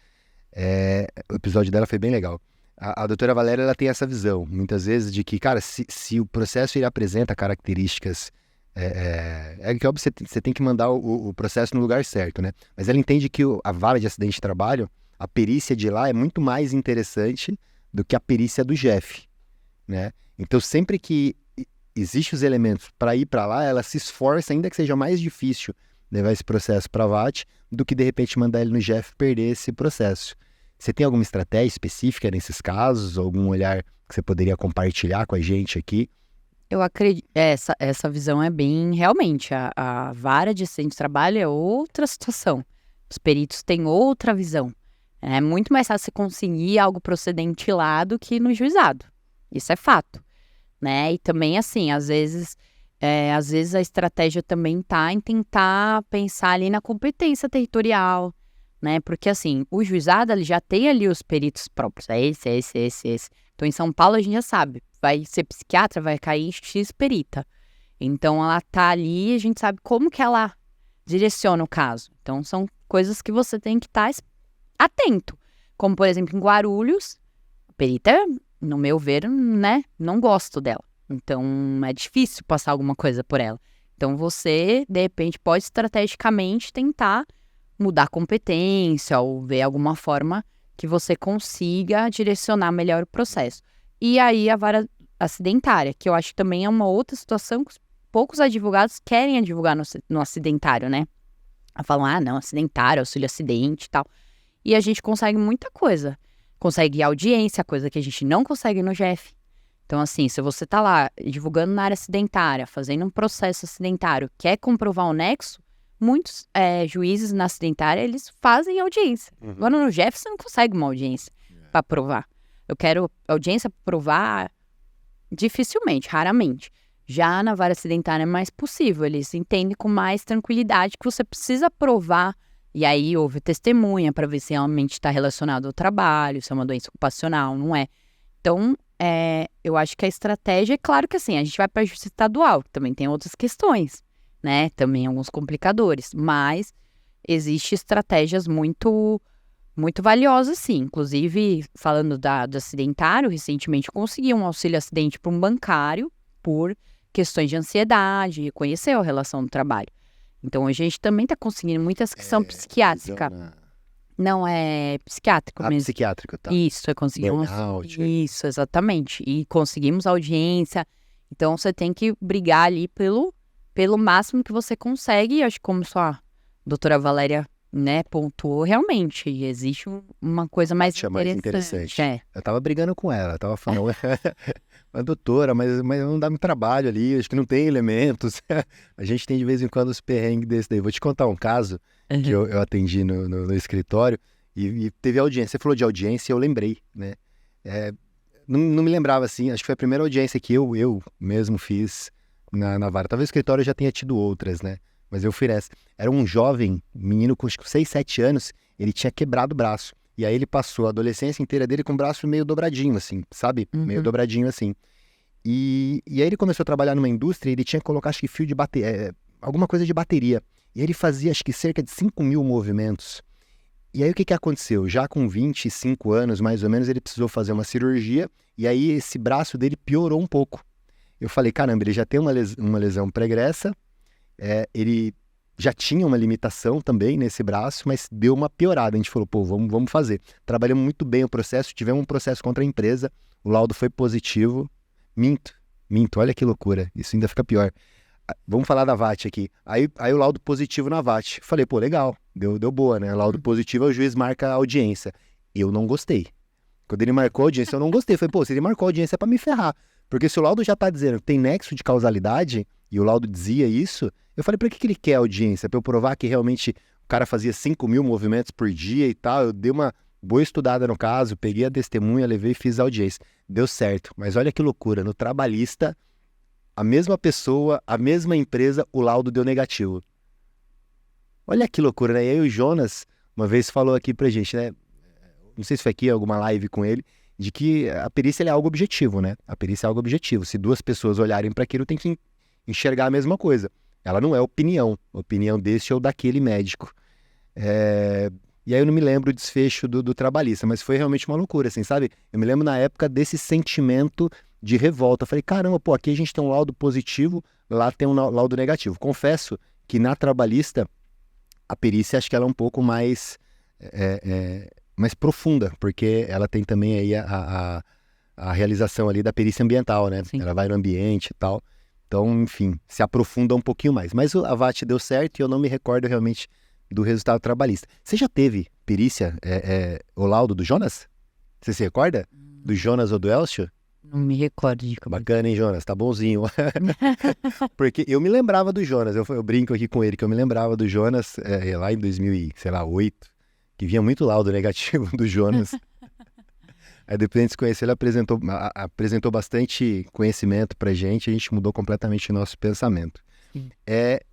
Speaker 1: o episódio dela foi bem legal. A doutora Valéria, ela tem essa visão, muitas vezes, de que, cara, se o processo ele apresenta características, que óbvio você tem que mandar o processo no lugar certo, né? Mas ela entende que a vara de acidente de trabalho, a perícia de lá é muito mais interessante do que a perícia do Jeff, né? Então, sempre que existem os elementos para ir para lá, ela se esforça, ainda que seja mais difícil levar esse processo para a VAT, do que, de repente, mandar ele no Jeff perder esse processo. Você tem alguma estratégia específica nesses casos? Algum olhar que você poderia compartilhar com a gente aqui?
Speaker 2: Eu acredito, essa visão é bem, realmente, a vara de assistente de trabalho é outra situação. Os peritos têm outra visão. É muito mais fácil você conseguir algo procedente lá do que no juizado. Isso é fato, né? E também, assim, às vezes a estratégia também tá em tentar pensar ali na competência territorial, né? Porque, assim, o juizado, ele já tem ali os peritos próprios. É esse. Então, em São Paulo, a gente já sabe. Vai ser psiquiatra, vai cair X perita. Então, ela tá ali e a gente sabe como que ela direciona o caso. Então, são coisas que você tem que estar atento. Como, por exemplo, em Guarulhos, a perita, no meu ver, né, não gosto dela. Então, é difícil passar alguma coisa por ela. Então, você, de repente, pode estrategicamente tentar mudar a competência ou ver alguma forma que você consiga direcionar melhor o processo. E aí, a vara acidentária, que eu acho que também é uma outra situação que poucos advogados querem advogar no acidentário, né? Falam, não, acidentário, auxílio acidente e tal. E a gente consegue muita coisa. Consegue audiência, coisa que a gente não consegue no GEF. Então, assim, se você tá lá divulgando na área acidentária, fazendo um processo acidentário, quer comprovar o nexo, muitos juízes na acidentária, eles fazem audiência. Agora, no GEF, você não consegue uma audiência para provar. Eu quero audiência para provar dificilmente, raramente. Já na vara acidentária é mais possível. Eles entendem com mais tranquilidade que você precisa provar. E aí houve testemunha para ver se realmente está relacionado ao trabalho, se é uma doença ocupacional, não é. Então, eu acho que a estratégia, é claro que assim, a gente vai para a justiça estadual, que também tem outras questões, né? Também alguns complicadores, mas existem estratégias muito, muito valiosas, sim. Inclusive, falando do acidentário, recentemente eu consegui um auxílio acidente para um bancário por questões de ansiedade, reconheceu a relação do trabalho. Então, a gente também está conseguindo muitas que são psiquiátricas. Não, é psiquiátrico mesmo.
Speaker 1: Psiquiátrico, tá.
Speaker 2: Isso, conseguimos. Isso, exatamente. E conseguimos audiência. Então, você tem que brigar ali pelo máximo que você consegue. E acho que como sua doutora Valéria, né, pontuou, realmente existe uma coisa mais interessante.
Speaker 1: Eu tava brigando com ela, tava falando, mas doutora, mas não dá muito trabalho ali, acho que não tem elementos. A gente tem de vez em quando os perrengues desse daí. Vou te contar um caso que eu atendi no escritório e teve audiência. Você falou de audiência, eu lembrei, né? Não me lembrava assim, acho que foi a primeira audiência que eu mesmo fiz na vara. Talvez o escritório já tenha tido outras, né? Mas eu fui nessa. Era um jovem, menino com acho que 6, 7 anos, ele tinha quebrado o braço. E aí ele passou a adolescência inteira dele com o braço meio dobradinho, assim, sabe? Meio dobradinho, assim. E aí ele começou a trabalhar numa indústria e ele tinha que colocar, acho que fio de bateria, alguma coisa de bateria. E aí ele fazia, acho que cerca de 5.000 movimentos. E aí o que aconteceu? Já com 25 anos, mais ou menos, ele precisou fazer uma cirurgia. E aí esse braço dele piorou um pouco. Eu falei, caramba, ele já tem uma lesão pregressa. Ele já tinha uma limitação também nesse braço, mas deu uma piorada. A gente falou, pô, vamos fazer. Trabalhamos muito bem o processo, tivemos um processo contra a empresa, o laudo foi positivo. Minto, olha que loucura, isso ainda fica pior. Vamos falar da VAT aqui. Aí o laudo positivo na VAT. Falei, pô, legal, deu boa, né? Laudo positivo, o juiz marca a audiência. Eu não gostei. Quando ele marcou a audiência, eu não gostei. Falei, pô, se ele marcou a audiência é pra me ferrar. Porque se o laudo já tá dizendo que tem nexo de causalidade, e o laudo dizia isso, eu falei, pra que ele quer audiência? Pra eu provar que realmente o cara fazia 5.000 movimentos por dia e tal. Eu dei uma boa estudada no caso, peguei a testemunha, levei e fiz a audiência. Deu certo. Mas olha que loucura, no trabalhista, a mesma pessoa, a mesma empresa, o laudo deu negativo. Olha que loucura, né? E aí o Jonas, uma vez falou aqui pra gente, né? Não sei se foi aqui, alguma live com ele, de que a perícia é algo objetivo, né? A perícia é algo objetivo. Se duas pessoas olharem para aquilo, tem que enxergar a mesma coisa. Ela não é opinião desse ou daquele médico. E aí eu não me lembro o desfecho do trabalhista, mas foi realmente uma loucura, assim, sabe? Eu me lembro na época desse sentimento de revolta. Eu falei, caramba, pô, aqui a gente tem um laudo positivo, lá tem um laudo negativo. Confesso que na trabalhista, a perícia acho que ela é um pouco mais profunda, porque ela tem também aí a realização ali da perícia ambiental, né?
Speaker 2: Sim.
Speaker 1: Ela vai no ambiente e tal. Então, enfim, se aprofunda um pouquinho mais. Mas a VAT deu certo e eu não me recordo realmente do resultado trabalhista. Você já teve perícia, o laudo do Jonas? Você se recorda? Do Jonas ou do Elcio?
Speaker 2: Não me recordo de como.
Speaker 1: Bacana, hein, Jonas? Tá bonzinho. Porque eu me lembrava do Jonas, eu brinco aqui com ele, que eu me lembrava do Jonas lá em 2008, que vinha muito laudo negativo do Jonas. Aí depois a gente se conheceu, ele apresentou bastante conhecimento pra gente, a gente mudou completamente o nosso pensamento.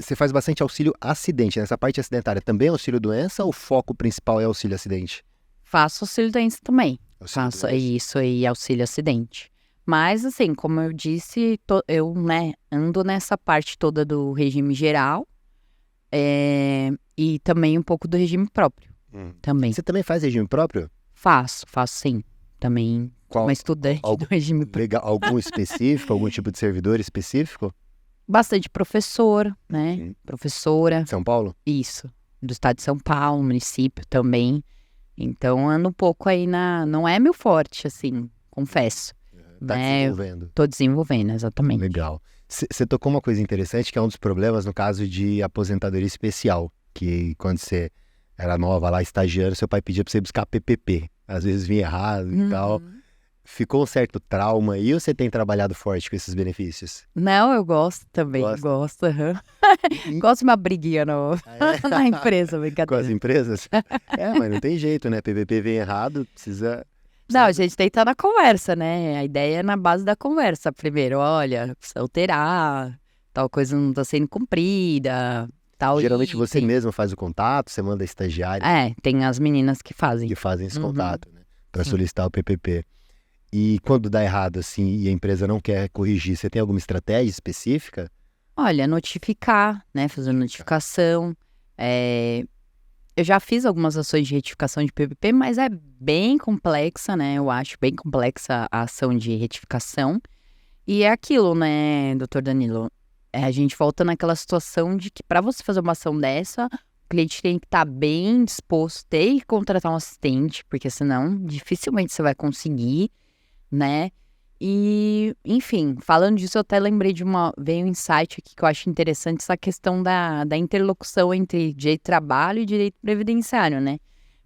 Speaker 1: Você faz bastante auxílio acidente, nessa parte acidentária também é auxílio doença ou o foco principal é auxílio acidente?
Speaker 2: Faço auxílio doença também.
Speaker 1: Auxílio
Speaker 2: Faço
Speaker 1: doença.
Speaker 2: isso aí, auxílio acidente. Mas, assim, como eu disse, eu, né, ando nessa parte toda do regime geral e também um pouco do regime próprio. Também.
Speaker 1: Você também faz regime próprio?
Speaker 2: Faço sim. Também uma estudante do regime próprio.
Speaker 1: Legal. Algum específico, algum tipo de servidor específico?
Speaker 2: Bastante professor, né? Professora.
Speaker 1: São Paulo?
Speaker 2: Isso. Do estado de São Paulo, município também. Então, ando um pouco aí não é meu forte, assim, confesso.
Speaker 1: Tá desenvolvendo.
Speaker 2: Tô desenvolvendo, exatamente.
Speaker 1: Legal. Você tocou uma coisa interessante, que é um dos problemas no caso de aposentadoria especial, que quando você era nova lá, estagiário, seu pai pedia pra você buscar PPP. Às vezes vinha errado e tal. Ficou um certo trauma aí ou você tem trabalhado forte com esses benefícios?
Speaker 2: Não, eu gosto também, gosto. Gosto de uma briguinha na empresa, brincadeira.
Speaker 1: Com as empresas? Mas não tem jeito, né? PPP vem errado, precisa...
Speaker 2: Não, a gente tem que estar na conversa, né? A ideia é na base da conversa. Primeiro, olha, precisa alterar, tal coisa não está sendo cumprida, tal.
Speaker 1: Geralmente você mesmo faz o contato, você manda estagiário.
Speaker 2: Tem as meninas que fazem.
Speaker 1: Que fazem esse contato, né? Para solicitar o PPP. E quando dá errado, assim, e a empresa não quer corrigir, você tem alguma estratégia específica?
Speaker 2: Olha, notificar, né? Fazer notificação. Eu já fiz algumas ações de retificação de PPP, mas é bem complexa, né? Eu acho bem complexa a ação de retificação. E é aquilo, né, doutor Danilo? A gente volta naquela situação de que para você fazer uma ação dessa, o cliente tem que estar bem disposto, tem que contratar um assistente, porque senão dificilmente você vai conseguir, né? E, enfim, falando disso, eu até lembrei veio um insight aqui que eu acho interessante, essa questão da interlocução entre direito de trabalho e direito previdenciário, né?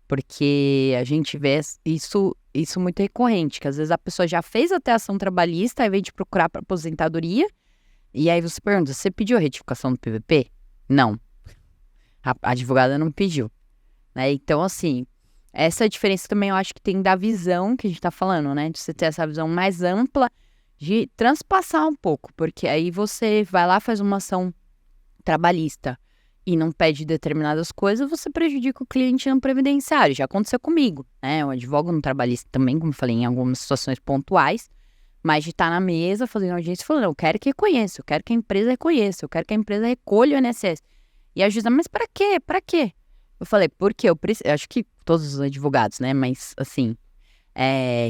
Speaker 2: Porque a gente vê isso muito recorrente, que às vezes a pessoa já fez até ação trabalhista, aí vem te procurar para aposentadoria, e aí você pergunta, você pediu a retificação do PVP? Não. A advogada não pediu, né? Então, assim... Essa diferença também eu acho que tem da visão que a gente tá falando, né? De você ter essa visão mais ampla, de transpassar um pouco. Porque aí você vai lá, faz uma ação trabalhista e não pede determinadas coisas, você prejudica o cliente no previdenciário. Já aconteceu comigo, né? Eu advogo no trabalhista também, como eu falei, em algumas situações pontuais. Mas de estar na mesa, fazendo audiência, falando, eu quero que reconheça, eu quero que a empresa reconheça, eu quero que a empresa recolha o INSS. E a juíza, mas pra quê? Pra quê? Eu falei, porque eu acho que todos os advogados, né, mas assim,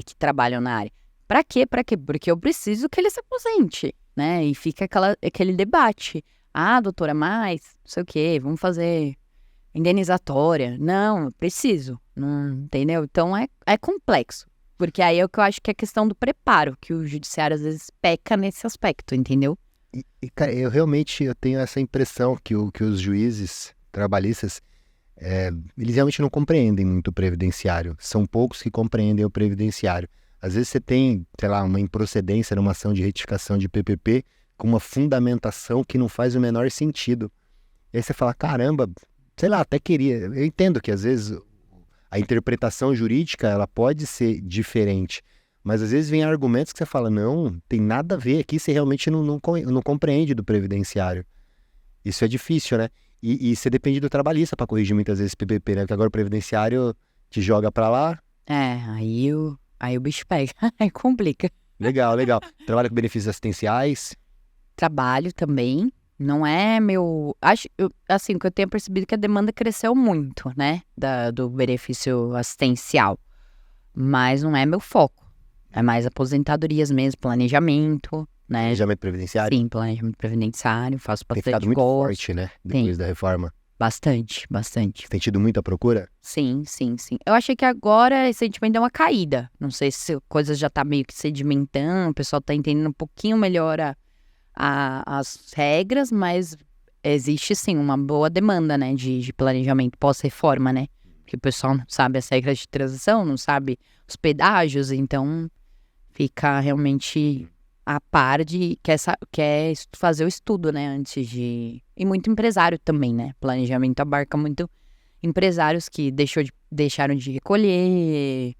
Speaker 2: que trabalham na área. Pra quê? Pra quê? Porque eu preciso que ele se aposente, né, e fica aquele debate. Ah, doutora, mas, não sei o quê, vamos fazer indenizatória. Não, eu preciso, não, entendeu? Então é complexo, porque aí é o que eu acho que é a questão do preparo, que o judiciário às vezes peca nesse aspecto, entendeu?
Speaker 1: Cara, eu tenho essa impressão que os juízes trabalhistas, eles realmente não compreendem muito o previdenciário. São poucos que compreendem o previdenciário. Às vezes você tem, sei lá, uma improcedência numa ação de retificação de PPP com uma fundamentação que não faz o menor sentido. E aí você fala, caramba, sei lá, até queria. Eu entendo que às vezes a interpretação jurídica ela pode ser diferente, mas às vezes vem argumentos que você fala, não, tem nada a ver aqui, você realmente não compreende do previdenciário. Isso é difícil, né? E você depende do trabalhista para corrigir muitas vezes PPP, né? Porque agora o previdenciário te joga para lá.
Speaker 2: Aí o bicho pega, aí complica.
Speaker 1: Legal. Trabalha com benefícios assistenciais?
Speaker 2: Trabalho também. Não é meu... assim, o que eu tenho percebido é que a demanda cresceu muito, né? Do benefício assistencial. Mas não é meu foco. É mais aposentadorias mesmo, planejamento, né?
Speaker 1: Planejamento previdenciário?
Speaker 2: Sim, planejamento previdenciário. Faço bastante.
Speaker 1: Tem ficado muito forte, né? Depois da reforma.
Speaker 2: Bastante.
Speaker 1: Tem tido muita procura?
Speaker 2: Sim. Eu achei que agora, recentemente, deu uma caída. Não sei se a coisa já tá meio que sedimentando, o pessoal tá entendendo um pouquinho melhor as regras, mas existe sim uma boa demanda, né, de planejamento pós-reforma, né? Porque o pessoal não sabe as regras de transação, não sabe os pedágios, então fica realmente a par de quer fazer o estudo, né, antes de... E muito empresário também, né? Planejamento abarca muito empresários que deixaram de recolher,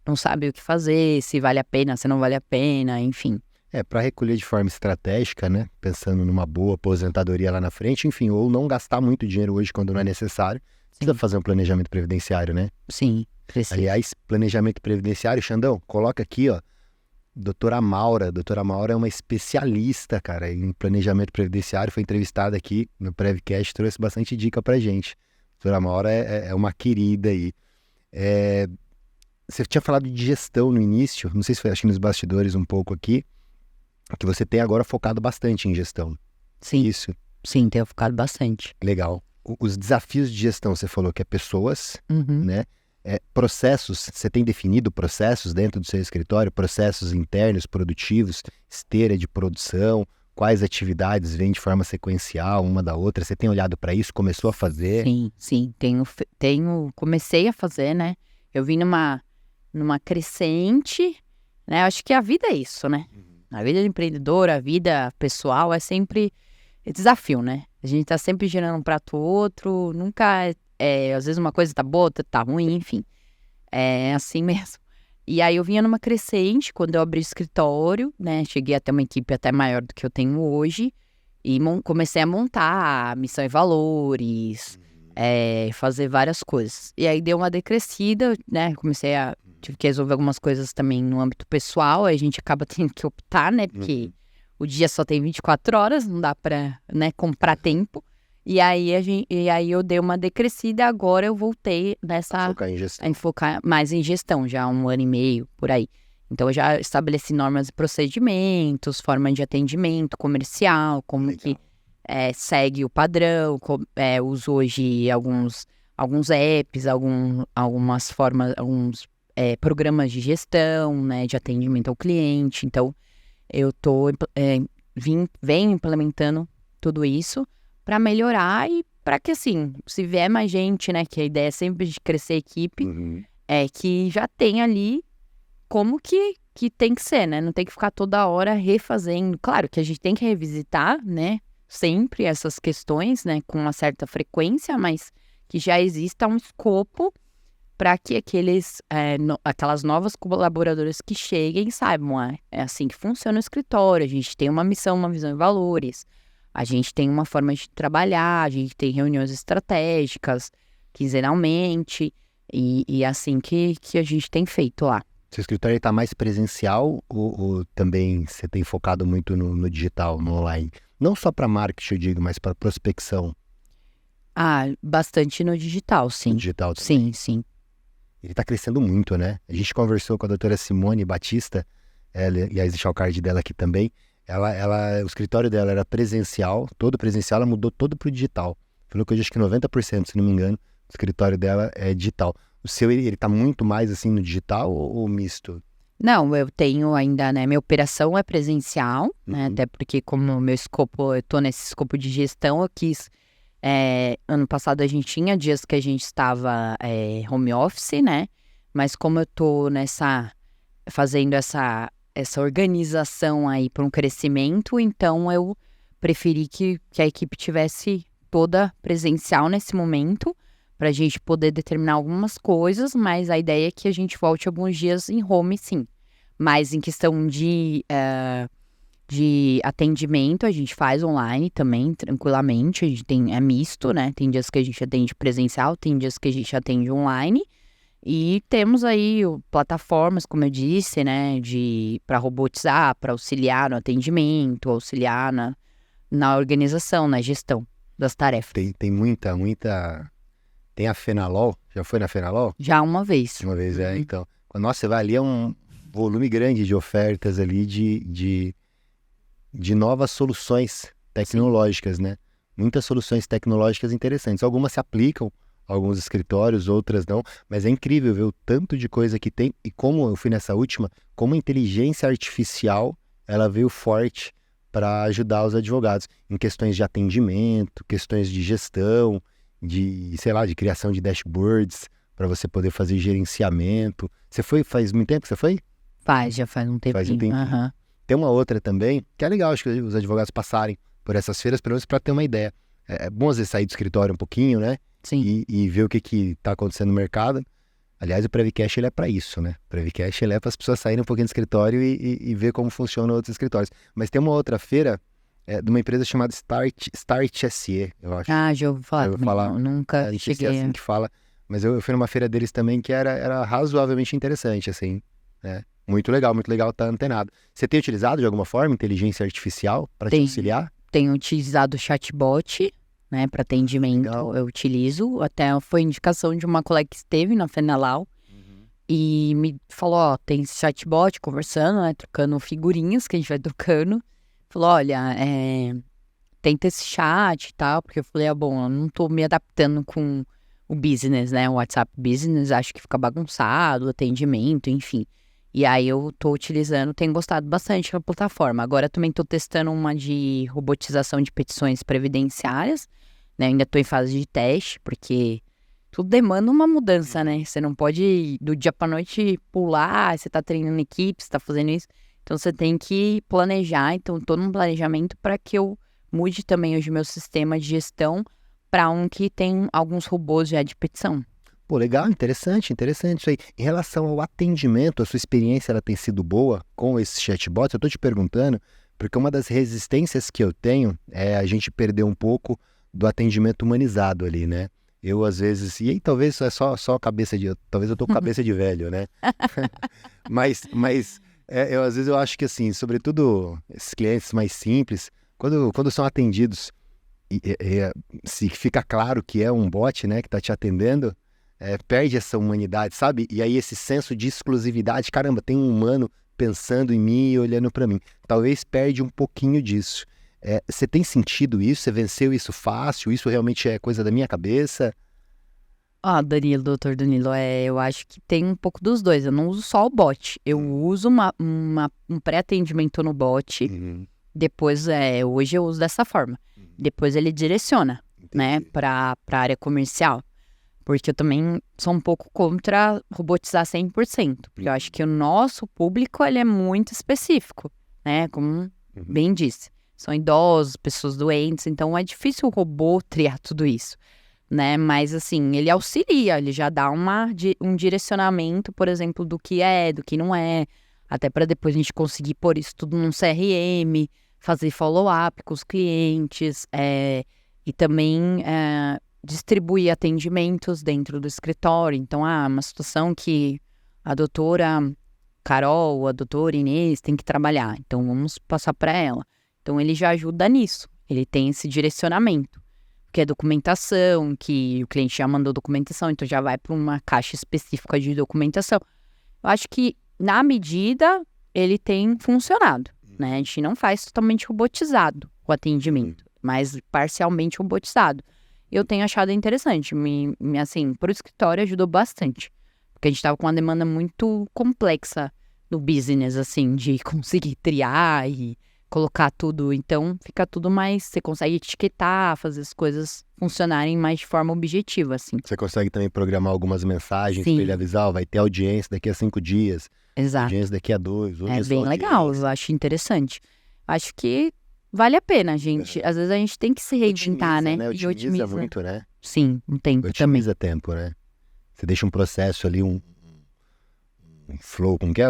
Speaker 2: não sabe o que fazer, se vale a pena, se não vale a pena, enfim.
Speaker 1: Para recolher de forma estratégica, né? Pensando numa boa aposentadoria lá na frente, enfim, ou não gastar muito dinheiro hoje quando não é necessário, precisa
Speaker 2: Sim,
Speaker 1: fazer um planejamento previdenciário, né?
Speaker 2: sim, precisa.
Speaker 1: Aliás, planejamento previdenciário, Xandão, coloca aqui, ó, doutora Maura. Doutora Maura é uma especialista, cara, em planejamento previdenciário, foi entrevistada aqui no Prevcast, trouxe bastante dica pra gente. Doutora Maura é uma querida aí. Você tinha falado de gestão no início, não sei se foi, acho que nos bastidores um pouco aqui, que você tem agora focado bastante em gestão.
Speaker 2: Sim,
Speaker 1: Isso,
Speaker 2: sim, tenho ficado bastante.
Speaker 1: legal. Os desafios de gestão, você falou que é pessoas,
Speaker 2: Uhum.
Speaker 1: né? Processos, você tem definido processos dentro do seu escritório, processos internos, produtivos, esteira de produção, quais atividades vêm de forma sequencial uma da outra, você tem olhado para isso, começou a fazer?
Speaker 2: Sim, comecei a fazer, né? Eu vim numa crescente, né? Acho que a vida é isso, né? A vida de empreendedor, a vida pessoal é sempre desafio, né? A gente tá sempre girando um prato outro, nunca às vezes uma coisa tá boa, outra tá ruim, enfim. É assim mesmo. E aí eu vinha numa crescente quando eu abri o escritório, né? Cheguei a ter uma equipe até maior do que eu tenho hoje e comecei a montar missão e valores, fazer várias coisas. E aí deu uma decrescida, né? Tive que resolver algumas coisas também no âmbito pessoal, aí a gente acaba tendo que optar, né? Porque o dia só tem 24 horas, não dá pra, né, comprar tempo. E aí eu dei uma decrescida e agora eu voltei
Speaker 1: Focar em gestão.
Speaker 2: a focar mais em gestão, já há 1 ano e meio, por aí. Então, eu já estabeleci normas e procedimentos, forma de atendimento comercial, como
Speaker 1: Legal.
Speaker 2: que segue o padrão, uso hoje alguns apps, algumas formas, alguns programas de gestão, né, de atendimento ao cliente. Então, eu venho implementando tudo isso para melhorar e para que, assim, se vier mais gente, né, que a ideia é sempre de crescer a equipe, que já tem ali como que tem que ser, né? Não tem que ficar toda hora refazendo. Claro que a gente tem que revisitar, né, sempre essas questões, né, com uma certa frequência, mas que já exista um escopo para que aquelas novas colaboradoras que cheguem saibam, é assim que funciona o escritório, a gente tem uma missão, uma visão e valores, a gente tem uma forma de trabalhar, a gente tem reuniões estratégicas, quinzenalmente, e assim que a gente tem feito lá.
Speaker 1: Seu escritório está mais presencial ou também você tem focado muito no digital, no online? Não só para marketing, eu digo, mas para prospecção.
Speaker 2: Bastante no digital, sim.
Speaker 1: No digital também.
Speaker 2: Sim.
Speaker 1: Ele está crescendo muito, né? A gente conversou com a doutora Simone Batista, e a deixar o card dela aqui também. O escritório dela era presencial, todo presencial, ela mudou todo para o digital. Falou que hoje acho que 90%, se não me engano, o escritório dela é digital. O seu, ele tá muito mais assim no digital ou misto?
Speaker 2: Não, eu tenho ainda, né, minha operação é presencial, né, até porque como meu escopo, eu tô nesse escopo de gestão, eu quis, ano passado a gente tinha dias que a gente estava home office, né, mas como eu tô fazendo essa organização aí para um crescimento, então eu preferi que a equipe tivesse toda presencial nesse momento, para a gente poder determinar algumas coisas, mas a ideia é que a gente volte alguns dias em home, sim. Mas em questão de atendimento, a gente faz online também, tranquilamente. A gente é misto, né? Tem dias que a gente atende presencial, tem dias que a gente atende online. E temos aí plataformas, como eu disse, né? Para robotizar, para auxiliar no atendimento, auxiliar na organização, na gestão das tarefas.
Speaker 1: Tem muita... Tem a Fenalol, já foi na Fenalol?
Speaker 2: Já uma vez.
Speaker 1: Uma vez, então. Nossa, você vai ali, é um volume grande de ofertas ali de novas soluções tecnológicas, né? Muitas soluções tecnológicas interessantes. Algumas se aplicam a alguns escritórios, outras não. Mas é incrível ver o tanto de coisa que tem. E como eu fui nessa última, como a inteligência artificial, ela veio forte para ajudar os advogados em questões de atendimento, questões de gestão, de, sei lá, de criação de dashboards, para você poder fazer gerenciamento. Você foi, faz muito tempo que você foi?
Speaker 2: Já faz um tempinho.
Speaker 1: Faz um tempinho.
Speaker 2: Aham.
Speaker 1: Tem uma outra também, que é legal, acho que os advogados passarem por essas feiras, pelo menos para ter uma ideia. É bom às vezes sair do escritório um pouquinho, né?
Speaker 2: Sim.
Speaker 1: E ver o que tá acontecendo no mercado. Aliás, o Previcast, ele é para isso, né? O Previcast, ele é para as pessoas saírem um pouquinho do escritório e ver como funcionam outros escritórios. Mas tem uma outra feira de uma empresa chamada Start SE, eu acho.
Speaker 2: Já ouvi falar
Speaker 1: Já ouviu
Speaker 2: também.
Speaker 1: falar?
Speaker 2: Não, nunca
Speaker 1: Não sei se é
Speaker 2: cheguei.
Speaker 1: assim que fala, mas eu fui numa feira deles também que era razoavelmente interessante, assim, né? Muito legal estar antenado. Você tem utilizado de alguma forma inteligência artificial para te
Speaker 2: Tem.
Speaker 1: auxiliar?
Speaker 2: Tenho utilizado o chatbot, né, para atendimento.
Speaker 1: Legal.
Speaker 2: Eu utilizo. Até foi indicação de uma colega que esteve na Fenalau e me falou, ó, tem esse chatbot conversando, né, trocando figurinhas que a gente vai trocando. Falou, olha, tenta esse chat e tal, porque eu falei, bom, eu não tô me adaptando com o business, né, o WhatsApp Business, acho que fica bagunçado, o atendimento, enfim. E aí eu tô utilizando, tenho gostado bastante da plataforma. Agora também tô testando uma de robotização de petições previdenciárias, né, ainda tô em fase de teste, porque tudo demanda uma mudança, né, você não pode do dia pra noite pular, você tá treinando equipe, você tá fazendo isso, então você tem que planejar, então tô num planejamento para que eu mude também hoje meu sistema de gestão para um que tem alguns robôs já de petição.
Speaker 1: Pô, legal, interessante isso aí. Em relação ao atendimento, a sua experiência ela tem sido boa com esses chatbots? Eu tô te perguntando, porque uma das resistências que eu tenho é a gente perder um pouco do atendimento humanizado ali, né? Eu, às vezes, e aí talvez é só cabeça de... Talvez eu tô com cabeça de velho, né? Mas às vezes eu acho que, assim, sobretudo esses clientes mais simples, quando são atendidos, se fica claro que é um bot, né, que tá te atendendo, perde essa humanidade, sabe? E aí esse senso de exclusividade, caramba, tem um humano pensando em mim e olhando para mim. Talvez perde um pouquinho disso. Você tem sentido isso? Você venceu isso fácil? Isso realmente é coisa da minha cabeça?
Speaker 2: Doutor Danilo, eu acho que tem um pouco dos dois. Eu não uso só o bot. Eu uso um pré-atendimento no bot. Depois, hoje eu uso dessa forma. Depois ele direciona, né, para a área comercial. Porque eu também sou um pouco contra robotizar 100%. Porque eu acho que o nosso público, ele é muito específico, né? Como bem disse. São idosos, pessoas doentes. Então, é difícil o robô triar tudo isso, né? Mas, assim, ele auxilia. Ele já dá um direcionamento, por exemplo, do que é, do que não é. Até para depois a gente conseguir pôr isso tudo num CRM, fazer follow-up com os clientes. E também... distribuir atendimentos dentro do escritório. Então, uma situação que a doutora Carol, a doutora Inês tem que trabalhar. Então, vamos passar para ela. Então, ele já ajuda nisso. Ele tem esse direcionamento. Que é documentação, que o cliente já mandou documentação, então já vai para uma caixa específica de documentação. Eu acho que, na medida, ele tem funcionado, né? A gente não faz totalmente robotizado o atendimento, mas parcialmente robotizado. Eu tenho achado interessante, assim, pro escritório ajudou bastante, porque a gente tava com uma demanda muito complexa no business, assim, de conseguir triar e colocar tudo, então fica tudo mais, você consegue etiquetar, fazer as coisas funcionarem mais de forma objetiva, assim.
Speaker 1: Você consegue também programar algumas mensagens para
Speaker 2: Sim.
Speaker 1: ele avisar, vai ter audiência daqui a 5 dias,
Speaker 2: Exato.
Speaker 1: audiência daqui a 2.
Speaker 2: É bem legal, eu acho interessante. Acho que vale a pena, gente. Às vezes a gente tem que se reinventar, né?
Speaker 1: E otimiza muito, né?
Speaker 2: Sim, um tempo também.
Speaker 1: Otimiza tempo, né? Você deixa um processo ali, um flow, como que é?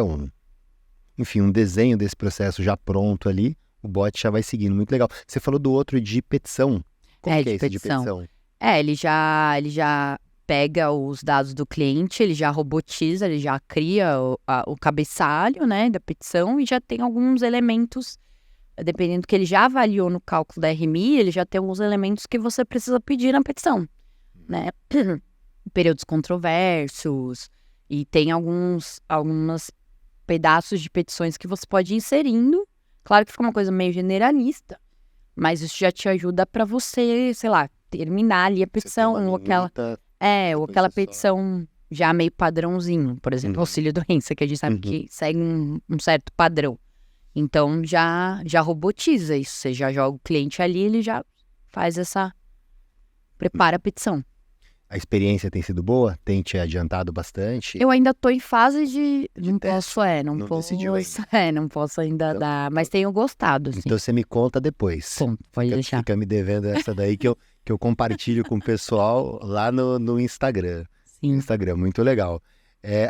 Speaker 1: Enfim, um desenho desse processo já pronto ali, o bot já vai seguindo. Muito legal. Você falou do outro de petição. Como que é esse de petição?
Speaker 2: Ele já pega os dados do cliente, ele já robotiza, ele já cria o cabeçalho, né, da petição e já tem alguns elementos, dependendo do que ele já avaliou no cálculo da RMI, ele já tem alguns elementos que você precisa pedir na petição, né? Períodos controversos, e tem alguns pedaços de petições que você pode ir inserindo. Claro que fica uma coisa meio generalista, mas isso já te ajuda para você, sei lá, terminar ali a petição, ou aquela petição já meio padrãozinho, por exemplo, auxílio doença, que a gente sabe que segue um certo padrão. Então, já robotiza isso. Você já joga o cliente ali, ele já faz prepara a petição.
Speaker 1: A experiência tem sido boa? Tem te adiantado bastante?
Speaker 2: Eu ainda tô em fase de não
Speaker 1: teste.
Speaker 2: posso,
Speaker 1: Não decidiu ainda.
Speaker 2: não posso ainda
Speaker 1: Então-
Speaker 2: dar, mas tenho gostado, assim.
Speaker 1: Então você me conta depois.
Speaker 2: Ponto, pode deixar.
Speaker 1: Fica me devendo essa daí que eu compartilho com o pessoal lá no Instagram.
Speaker 2: Sim.
Speaker 1: Instagram, muito legal.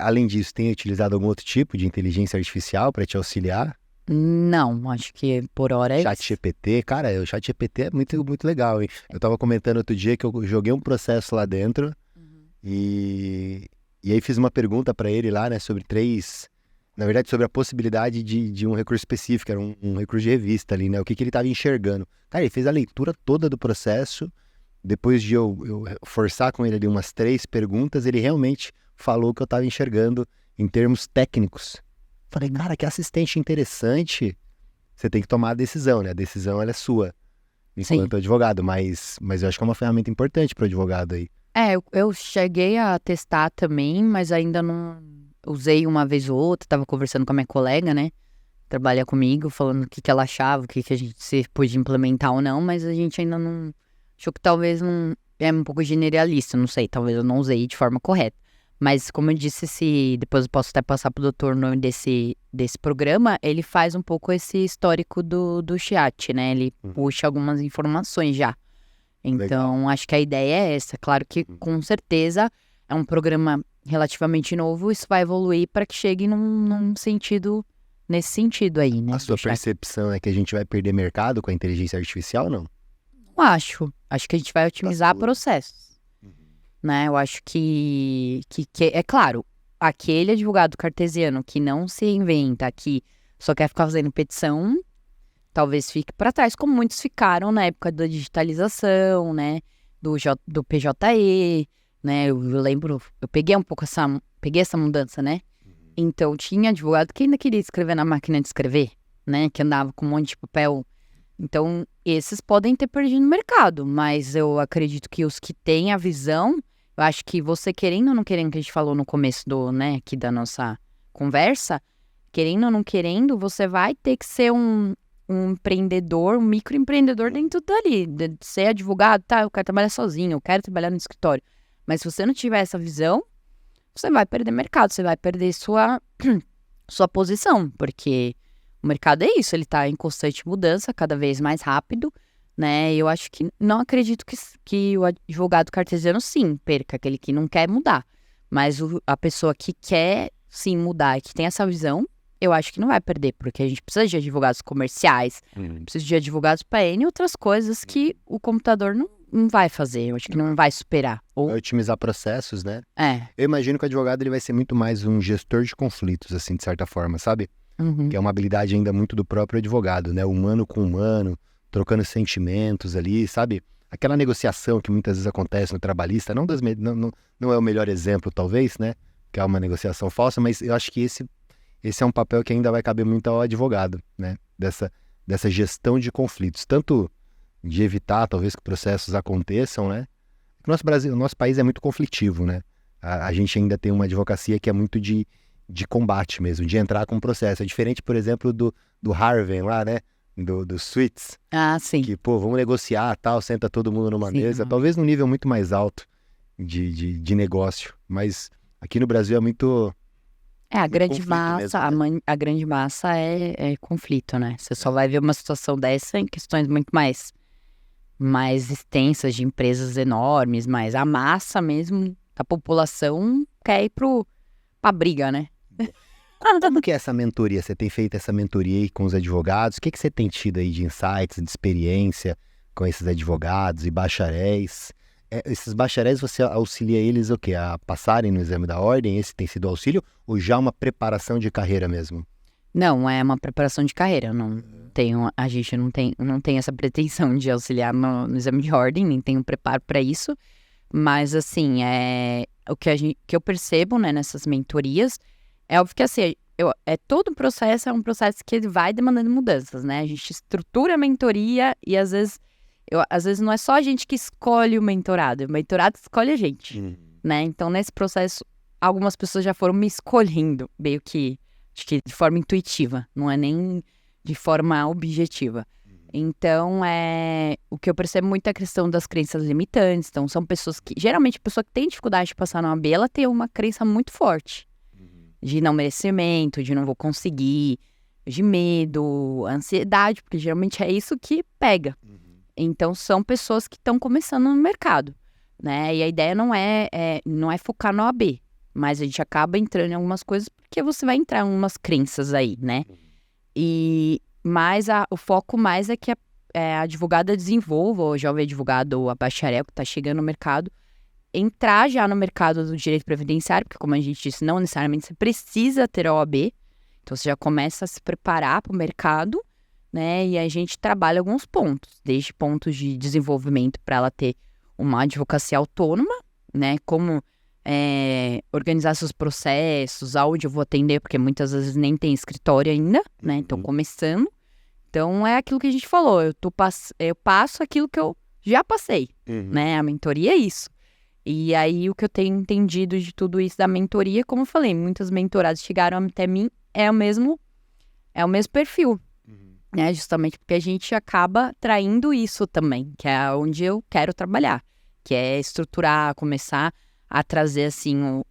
Speaker 1: Além disso, tem utilizado algum outro tipo de inteligência artificial para te auxiliar?
Speaker 2: Não, acho que por hora é isso.
Speaker 1: ChatGPT, cara, o ChatGPT é muito, muito legal, hein? Eu tava comentando outro dia que eu joguei um processo lá dentro e aí fiz uma pergunta para ele lá, né, sobre sobre a possibilidade de um recurso específico, era um recurso de revista ali, né, o que ele tava enxergando. Cara, ele fez a leitura toda do processo, depois de eu forçar com ele ali umas 3 perguntas, ele realmente falou o que eu tava enxergando em termos técnicos. Falei, cara, que assistente interessante. Você tem que tomar a decisão, né? A decisão, ela é sua, enquanto advogado. Mas eu acho que é uma ferramenta importante para o advogado aí.
Speaker 2: Eu cheguei a testar também, mas ainda não usei uma vez ou outra. Tava conversando com a minha colega, né? Trabalha comigo, falando o que ela achava, o que a gente se podia implementar ou não. Mas a gente ainda não... Achou que talvez não... É um pouco generalista, não sei. Talvez eu não usei de forma correta. Mas, como eu disse, depois eu posso até passar pro doutor o nome desse programa, ele faz um pouco esse histórico do chat, né? Ele puxa algumas informações já. Então, acho que a ideia é essa. Claro que, com certeza, é um programa relativamente novo, isso vai evoluir para que chegue nesse sentido aí, né?
Speaker 1: A sua percepção é que a gente vai perder mercado com a inteligência artificial ou não?
Speaker 2: Não acho. Acho que a gente vai otimizar processos. Né? Eu acho que é claro, aquele advogado cartesiano que não se inventa, que só quer ficar fazendo petição, talvez fique para trás, como muitos ficaram na época da digitalização, né? Do PJE, né? Eu lembro, eu peguei um pouco essa mudança, né? Então, tinha advogado que ainda queria escrever na máquina de escrever, né? Que andava com um monte de papel. Então, esses podem ter perdido no mercado, mas eu acredito que os que têm a visão, eu acho que você querendo ou não querendo, que a gente falou no começo aqui da nossa conversa, querendo ou não querendo, você vai ter que ser um empreendedor, um microempreendedor dentro dali. De ser advogado, tá, eu quero trabalhar sozinho, eu quero trabalhar no escritório. Mas se você não tiver essa visão, você vai perder mercado, você vai perder sua posição, porque o mercado é isso, ele tá em constante mudança, cada vez mais rápido, né? Eu acho que, não acredito que o advogado cartesiano, sim, perca, aquele que não quer mudar. Mas a pessoa que quer, sim, mudar e que tem essa visão, eu acho que não vai perder, porque a gente precisa de advogados comerciais, precisa de advogados para N outras coisas que o computador não vai fazer, eu acho que não vai superar.
Speaker 1: Vai otimizar processos, né?
Speaker 2: É.
Speaker 1: Eu imagino que o advogado ele vai ser muito mais um gestor de conflitos, assim, de certa forma, sabe? Que é uma habilidade ainda muito do próprio advogado, né? Humano com humano, trocando sentimentos ali, sabe? Aquela negociação que muitas vezes acontece no trabalhista, não é o melhor exemplo, talvez, né? Que é uma negociação falsa, mas eu acho que esse é um papel que ainda vai caber muito ao advogado, né? Dessa gestão de conflitos, tanto de evitar, talvez, que processos aconteçam, né? O nosso país é muito conflitivo, né? A gente ainda tem uma advocacia que é muito de combate mesmo, de entrar com o processo. É diferente, por exemplo, do Harvey lá, né? Do Suits.
Speaker 2: Ah, sim.
Speaker 1: Que, vamos negociar, tal, senta todo mundo numa mesa. Talvez num nível muito mais alto de negócio. Mas aqui no Brasil é muito...
Speaker 2: a grande massa,
Speaker 1: mesmo, né?
Speaker 2: a grande massa é conflito, né? Você só vai ver uma situação dessa em questões muito mais extensas, de empresas enormes, mas a massa mesmo da população quer ir pra briga, né?
Speaker 1: Como que é essa mentoria? Você tem feito essa mentoria aí com os advogados? O que você tem tido aí de insights, de experiência com esses advogados e bacharéis? Esses bacharéis, você auxilia eles o quê? A passarem no exame da ordem? Esse tem sido o auxílio? Ou já uma preparação de carreira mesmo?
Speaker 2: Não, é uma preparação de carreira. A gente não tem essa pretensão de auxiliar no exame de ordem, nem tem um preparo para isso. Mas, assim, o que eu percebo, né, nessas mentorias, é óbvio que, assim, todo o processo é um processo que ele vai demandando mudanças, né? A gente estrutura a mentoria e, às vezes não é só a gente que escolhe o mentorado escolhe a gente, né? Então, nesse processo, algumas pessoas já foram me escolhendo, meio que, acho que de forma intuitiva. Não é nem de forma objetiva. Então, o que eu percebo muito é a questão das crenças limitantes. Então, são pessoas que... Geralmente, a pessoa que tem dificuldade de passar numa OAB, ela tem uma crença muito forte. De não merecimento, de não vou conseguir, de medo, ansiedade, porque geralmente é isso que pega. Então, são pessoas que estão começando no mercado, né? E a ideia não é focar no OAB, mas a gente acaba entrando em algumas coisas porque você vai entrar em umas crenças aí, né? Mas o foco mais é que a advogada desenvolva, o jovem advogado ou a bacharel que está chegando no mercado, entrar já no mercado do direito previdenciário, porque como a gente disse, não necessariamente você precisa ter a OAB, então você já começa a se preparar para o mercado, né? E a gente trabalha alguns pontos, desde pontos de desenvolvimento para ela ter uma advocacia autônoma, né? Como organizar seus processos, aonde eu vou atender, porque muitas vezes nem tem escritório ainda, né? Então, começando. Então, é aquilo que a gente falou, eu passo aquilo que eu já passei, né? A mentoria é isso. E aí, o que eu tenho entendido de tudo isso da mentoria, como eu falei, muitas mentoradas chegaram até mim, é o mesmo perfil, né? Justamente porque a gente acaba traindo isso também, que é onde eu quero trabalhar, que é estruturar, começar a trazer, assim,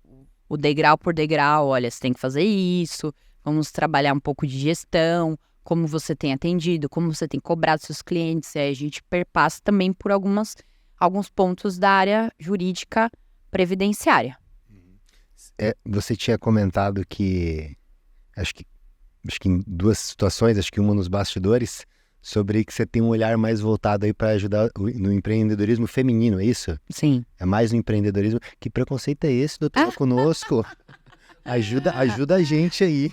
Speaker 2: o degrau por degrau. Olha, você tem que fazer isso, vamos trabalhar um pouco de gestão, como você tem atendido, como você tem cobrado seus clientes. Aí a gente perpassa também por alguns pontos da área jurídica previdenciária.
Speaker 1: Você tinha comentado que, acho que em duas situações, acho que uma nos bastidores, sobre que você tem um olhar mais voltado aí para ajudar no empreendedorismo feminino, é isso?
Speaker 2: Sim.
Speaker 1: É mais no empreendedorismo. Que preconceito é esse, doutora, conosco? Ajuda a gente aí.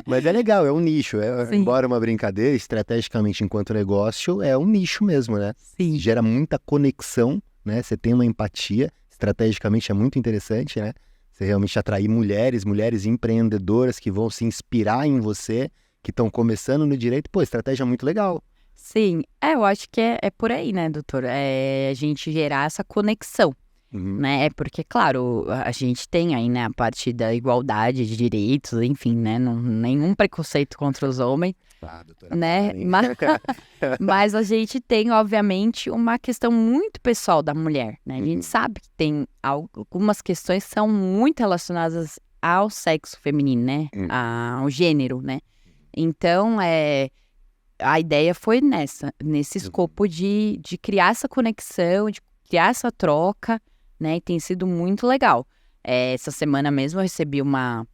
Speaker 1: Mas é legal, é um nicho. Embora uma brincadeira, estrategicamente enquanto negócio, é um nicho mesmo, né?
Speaker 2: Sim.
Speaker 1: Gera muita conexão, né? Você tem uma empatia, estrategicamente é muito interessante, né? Você realmente atrair mulheres empreendedoras que vão se inspirar em você, que estão começando no direito. Pô, estratégia muito legal.
Speaker 2: Sim, eu acho que é por aí, né, doutor? É a gente gerar essa conexão, né? É porque, claro, a gente tem aí, né, a parte da igualdade de direitos, enfim, né? Nenhum preconceito contra os homens,
Speaker 1: doutora,
Speaker 2: né? Mas a gente tem, obviamente, uma questão muito pessoal da mulher, né? A gente sabe que tem algumas questões que são muito relacionadas ao sexo feminino, né? Ao gênero, né? Então, a ideia foi nesse escopo de criar essa conexão, de criar essa troca, né? E tem sido muito legal. Essa semana mesmo eu recebi uma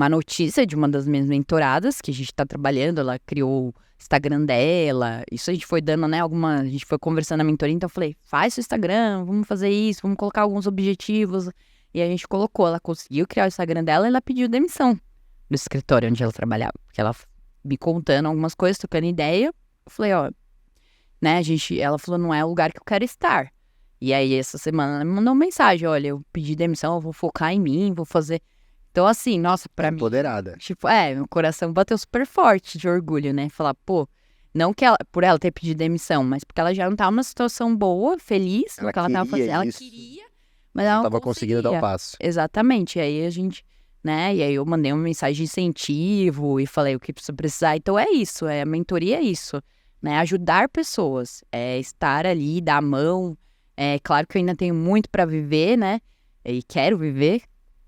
Speaker 2: notícia de uma das minhas mentoradas, que a gente está trabalhando, ela criou o Instagram dela, isso a gente foi dando, né, a gente foi conversando na mentoria, então eu falei, faz seu Instagram, vamos fazer isso, vamos colocar alguns objetivos, e a gente colocou, ela conseguiu criar o Instagram dela e ela pediu demissão do escritório onde ela trabalhava, porque ela me contando algumas coisas, trocando ideia, eu falei, ó, né, ela falou, não é o lugar que eu quero estar. E aí, essa semana, ela me mandou uma mensagem, olha, eu pedi demissão, eu vou focar em mim, vou fazer... Então, assim, nossa, pra mim...
Speaker 1: Empoderada.
Speaker 2: Tipo, meu coração bateu super forte de orgulho, né? Falar, pô, não que por ela ter pedido demissão, mas porque ela já não tava numa situação boa, feliz, no que ela tava fazendo. Ela queria, mas ela não
Speaker 1: tava conseguindo dar o passo.
Speaker 2: Exatamente, e aí a gente, né? E aí eu mandei uma mensagem de incentivo e falei o que precisa precisar. Então, é isso, a mentoria é isso, né? Ajudar pessoas, estar ali, dar a mão. Claro que eu ainda tenho muito para viver, né? E quero viver,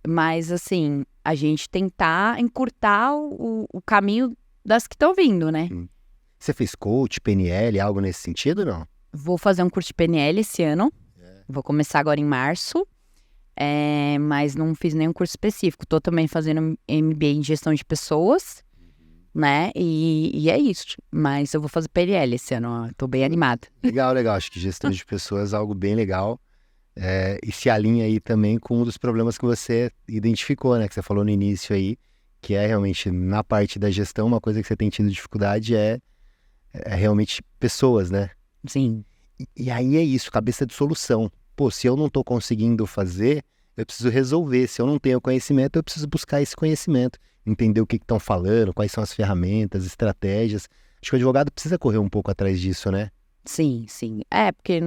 Speaker 2: mas, assim, a gente tentar encurtar o caminho das que estão vindo, né?
Speaker 1: Você fez coach, PNL, algo nesse sentido, não?
Speaker 2: Vou fazer um curso de PNL esse ano. Vou começar agora em março. Mas não fiz nenhum curso específico. Tô também fazendo MBA em gestão de pessoas, né? E é isso. Mas eu vou fazer PNL esse ano, ó. Tô bem animada.
Speaker 1: Legal. Acho que gestão de pessoas é algo bem legal. E se alinha aí também com um dos problemas que você identificou, né? Que você falou no início aí, que é realmente na parte da gestão, uma coisa que você tem tido dificuldade é realmente pessoas, né?
Speaker 2: Sim.
Speaker 1: E aí é isso, cabeça de solução. Pô, se eu não tô conseguindo fazer, eu preciso resolver. Se eu não tenho conhecimento, eu preciso buscar esse conhecimento. Entender o que estão falando, quais são as ferramentas, estratégias. Acho que o advogado precisa correr um pouco atrás disso, né?
Speaker 2: Sim. Porque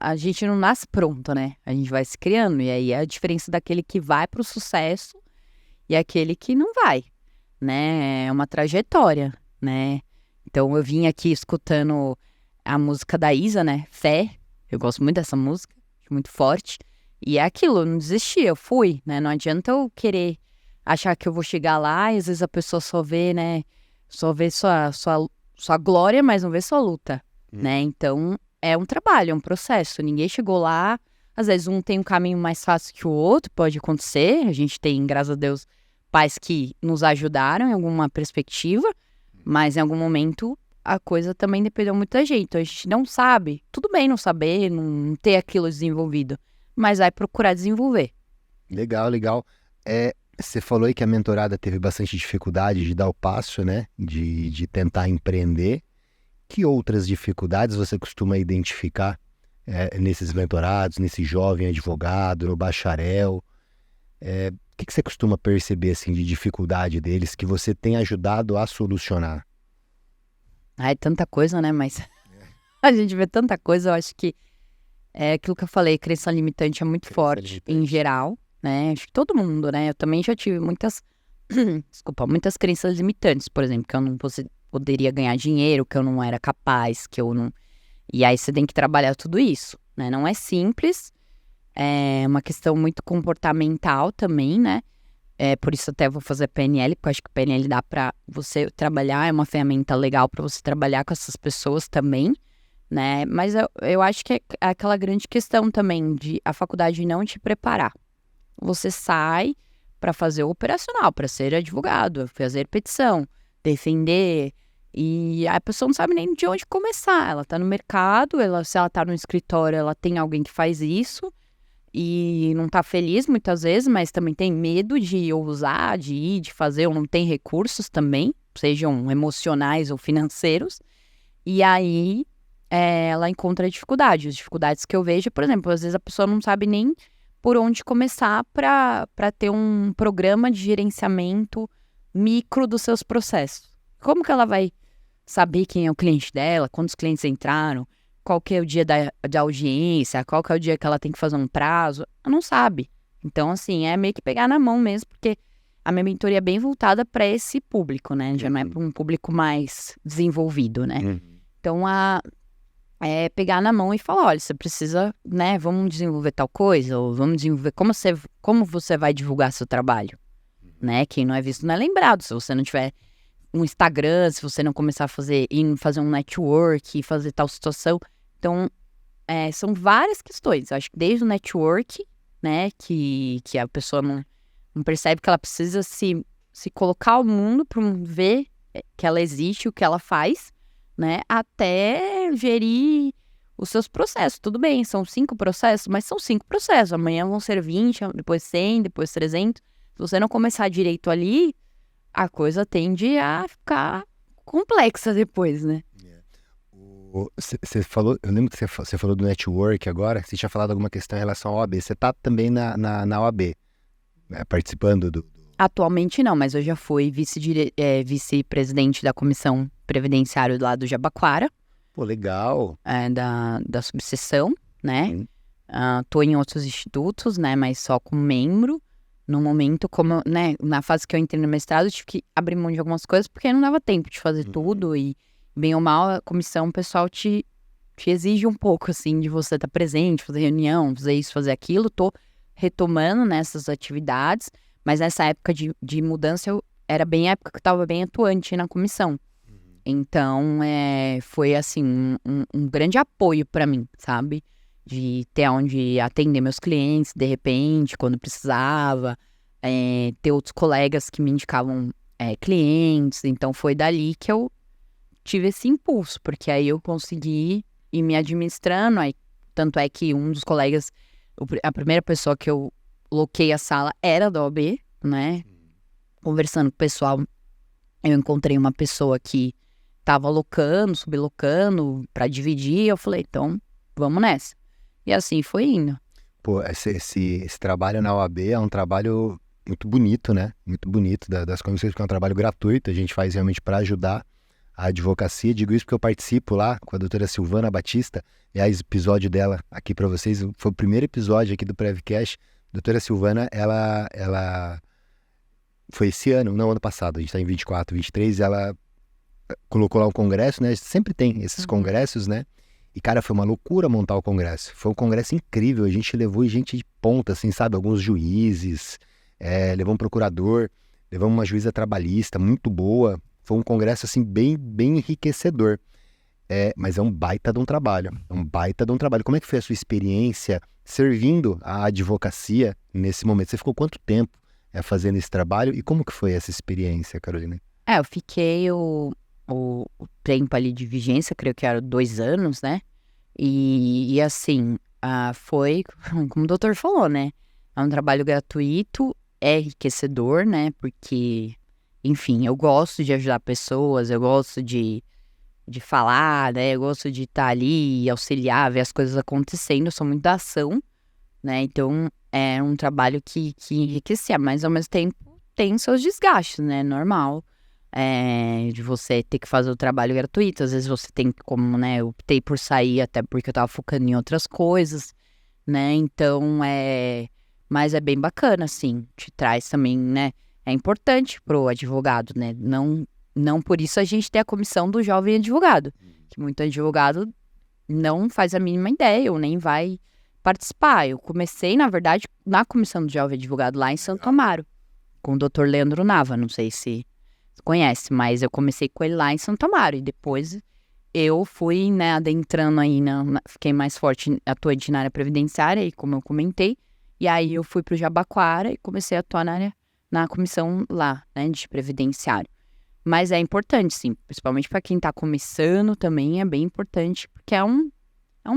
Speaker 2: a gente não nasce pronto, né? A gente vai se criando. E aí é a diferença daquele que vai pro sucesso e aquele que não vai, né? É uma trajetória, né? Então eu vim aqui escutando a música da Isa, né? Fé. Eu gosto muito dessa música, acho muito forte. E é aquilo, eu não desisti, eu fui, né? Não adianta eu querer achar que eu vou chegar lá e às vezes a pessoa só vê, né? Só vê sua glória, mas não vê sua luta, né? Então é um trabalho, é um processo. Ninguém chegou lá. Às vezes um tem um caminho mais fácil que o outro, pode acontecer. A gente tem, graças a Deus, pais que nos ajudaram em alguma perspectiva, mas em algum momento a coisa também dependeu muito da gente. Então a gente não sabe, tudo bem não saber, não ter aquilo desenvolvido, mas vai procurar desenvolver.
Speaker 1: Legal, legal. Você falou aí que a mentorada teve bastante dificuldade de dar o passo, né? De tentar empreender. Que outras dificuldades você costuma identificar nesses mentorados, nesse jovem advogado, no bacharel? O que você costuma perceber assim, de dificuldade deles que você tem ajudado a solucionar?
Speaker 2: É tanta coisa, né? Mas a gente vê tanta coisa, eu acho que é aquilo que eu falei, crença limitante é muito
Speaker 1: Crença
Speaker 2: forte em
Speaker 1: limitante.
Speaker 2: geral, né? Acho que todo mundo, né? Eu também já tive muitas, desculpa, muitas crenças limitantes, por exemplo, que eu não poderia ganhar dinheiro, que eu não era capaz, que eu não... E aí você tem que trabalhar tudo isso, né? Não é simples, é uma questão muito comportamental também, né? Por isso até vou fazer PNL, porque eu acho que PNL dá pra você trabalhar, é uma ferramenta legal pra você trabalhar com essas pessoas também, né? Mas eu acho que é aquela grande questão também de a faculdade não te preparar. Você sai pra fazer o operacional, pra ser advogado, fazer petição, defender, e a pessoa não sabe nem de onde começar. Ela tá no mercado, se ela tá no escritório, ela tem alguém que faz isso, e não tá feliz muitas vezes, mas também tem medo de ousar, de ir, de fazer, ou não tem recursos também, sejam emocionais ou financeiros. E aí ela encontra dificuldades. As dificuldades que eu vejo, por exemplo, às vezes a pessoa não sabe nem por onde começar para ter um programa de gerenciamento micro dos seus processos. Como que ela vai saber quem é o cliente dela, quantos clientes entraram, qual que é o dia da audiência, qual que é o dia que ela tem que fazer um prazo? Ela não sabe. Então, assim, é meio que pegar na mão mesmo, porque a minha mentoria é bem voltada para esse público, né? Já não é para um público mais desenvolvido, né? Então, é pegar na mão e falar, olha, você precisa, né, vamos desenvolver tal coisa, ou vamos desenvolver como você vai divulgar seu trabalho, né? Quem não é visto não é lembrado. Se você não tiver um Instagram, se você não começar a fazer um network, fazer tal situação. Então, são várias questões. Eu acho que desde o network, né, que a pessoa não percebe que ela precisa se colocar ao mundo para ver que ela existe, o que ela faz, né, até gerir os seus processos. Tudo bem, são 5 processos, mas são 5 processos. Amanhã vão ser 20, depois 100, depois 300. Se você não começar direito ali, a coisa tende a ficar complexa depois, né?
Speaker 1: Você falou, eu lembro que você falou do network agora, você tinha falado alguma questão em relação à OAB. Você está também na OAB, né, participando do...
Speaker 2: Atualmente não, mas eu já fui vice-presidente da Comissão Previdenciária lá do Jabaquara,
Speaker 1: Pô, legal.
Speaker 2: da subseção, né? Tô em outros institutos, né, mas só como membro. No momento, como, né, na fase que eu entrei no mestrado, eu tive que abrir mão de algumas coisas, porque não dava tempo de fazer tudo, e bem ou mal, a comissão, o pessoal te exige um pouco, assim, de você estar presente, fazer reunião, fazer isso, fazer aquilo. Tô retomando nessas atividades, mas nessa época de mudança, era bem a época que eu estava bem atuante na comissão. Então, foi, assim, um grande apoio para mim, sabe? De ter onde atender meus clientes, de repente, quando precisava, ter outros colegas que me indicavam clientes. Então, foi dali que eu tive esse impulso, porque aí eu consegui ir me administrando. Aí, tanto é que um dos colegas, a primeira pessoa que eu loquei a sala era da OAB, né? Conversando com o pessoal, eu encontrei uma pessoa que estava locando, sublocando, para dividir. Eu falei, então, vamos nessa. E assim foi indo.
Speaker 1: Pô, esse trabalho na OAB é um trabalho muito bonito, né? Muito bonito das comissões, porque é um trabalho gratuito, a gente faz realmente para ajudar a advocacia. Digo isso porque eu participo lá com a doutora Silvana Batista, aliás, episódio dela aqui para vocês, foi o primeiro episódio aqui do Prevcast. Doutora Silvana, ela foi esse ano, não, ano passado, a gente tá em 24, 23, ela colocou lá um congresso, né? Sempre tem esses congressos, né? E, cara, foi uma loucura montar o congresso. Foi um congresso incrível, a gente levou gente de ponta, assim, sabe? Alguns juízes, levou um procurador, levamos uma juíza trabalhista muito boa. Foi um congresso, assim, bem, bem enriquecedor. Mas é um baita de um trabalho, Como é que foi a sua experiência servindo a advocacia nesse momento? Você ficou quanto tempo fazendo esse trabalho e como que foi essa experiência, Carolina?
Speaker 2: Eu fiquei o tempo ali de vigência, creio que era 2 anos, né? E assim, foi, como o doutor falou, né? É um trabalho gratuito, é enriquecedor, né? Porque, enfim, eu gosto de ajudar pessoas, eu gosto de falar, né? Eu gosto de estar ali, auxiliar, ver as coisas acontecendo. Eu sou muito da ação, né? Então, é um trabalho que enriquecia, mas ao mesmo tempo tem seus desgastes, né? Normal. De você ter que fazer o trabalho gratuito. Às vezes você tem como, né? Eu optei por sair até porque eu tava focando em outras coisas, né? Então, mas é bem bacana, assim. Te traz também, né? É importante pro advogado, né? Não por isso a gente tem a comissão do jovem advogado, que muito advogado não faz a mínima ideia ou nem vai participar. Eu comecei, na verdade, na comissão do jovem advogado lá em Santo Amaro, com o doutor Leandro Nava, não sei se você conhece, mas eu comecei com ele lá em Santo Amaro e depois eu fui, né, adentrando aí, fiquei mais forte, atuante na área previdenciária, e como eu comentei, e aí eu fui pro Jabaquara e comecei a atuar na comissão lá, né, de previdenciário. Mas é importante, sim, principalmente para quem está começando também é bem importante, porque é um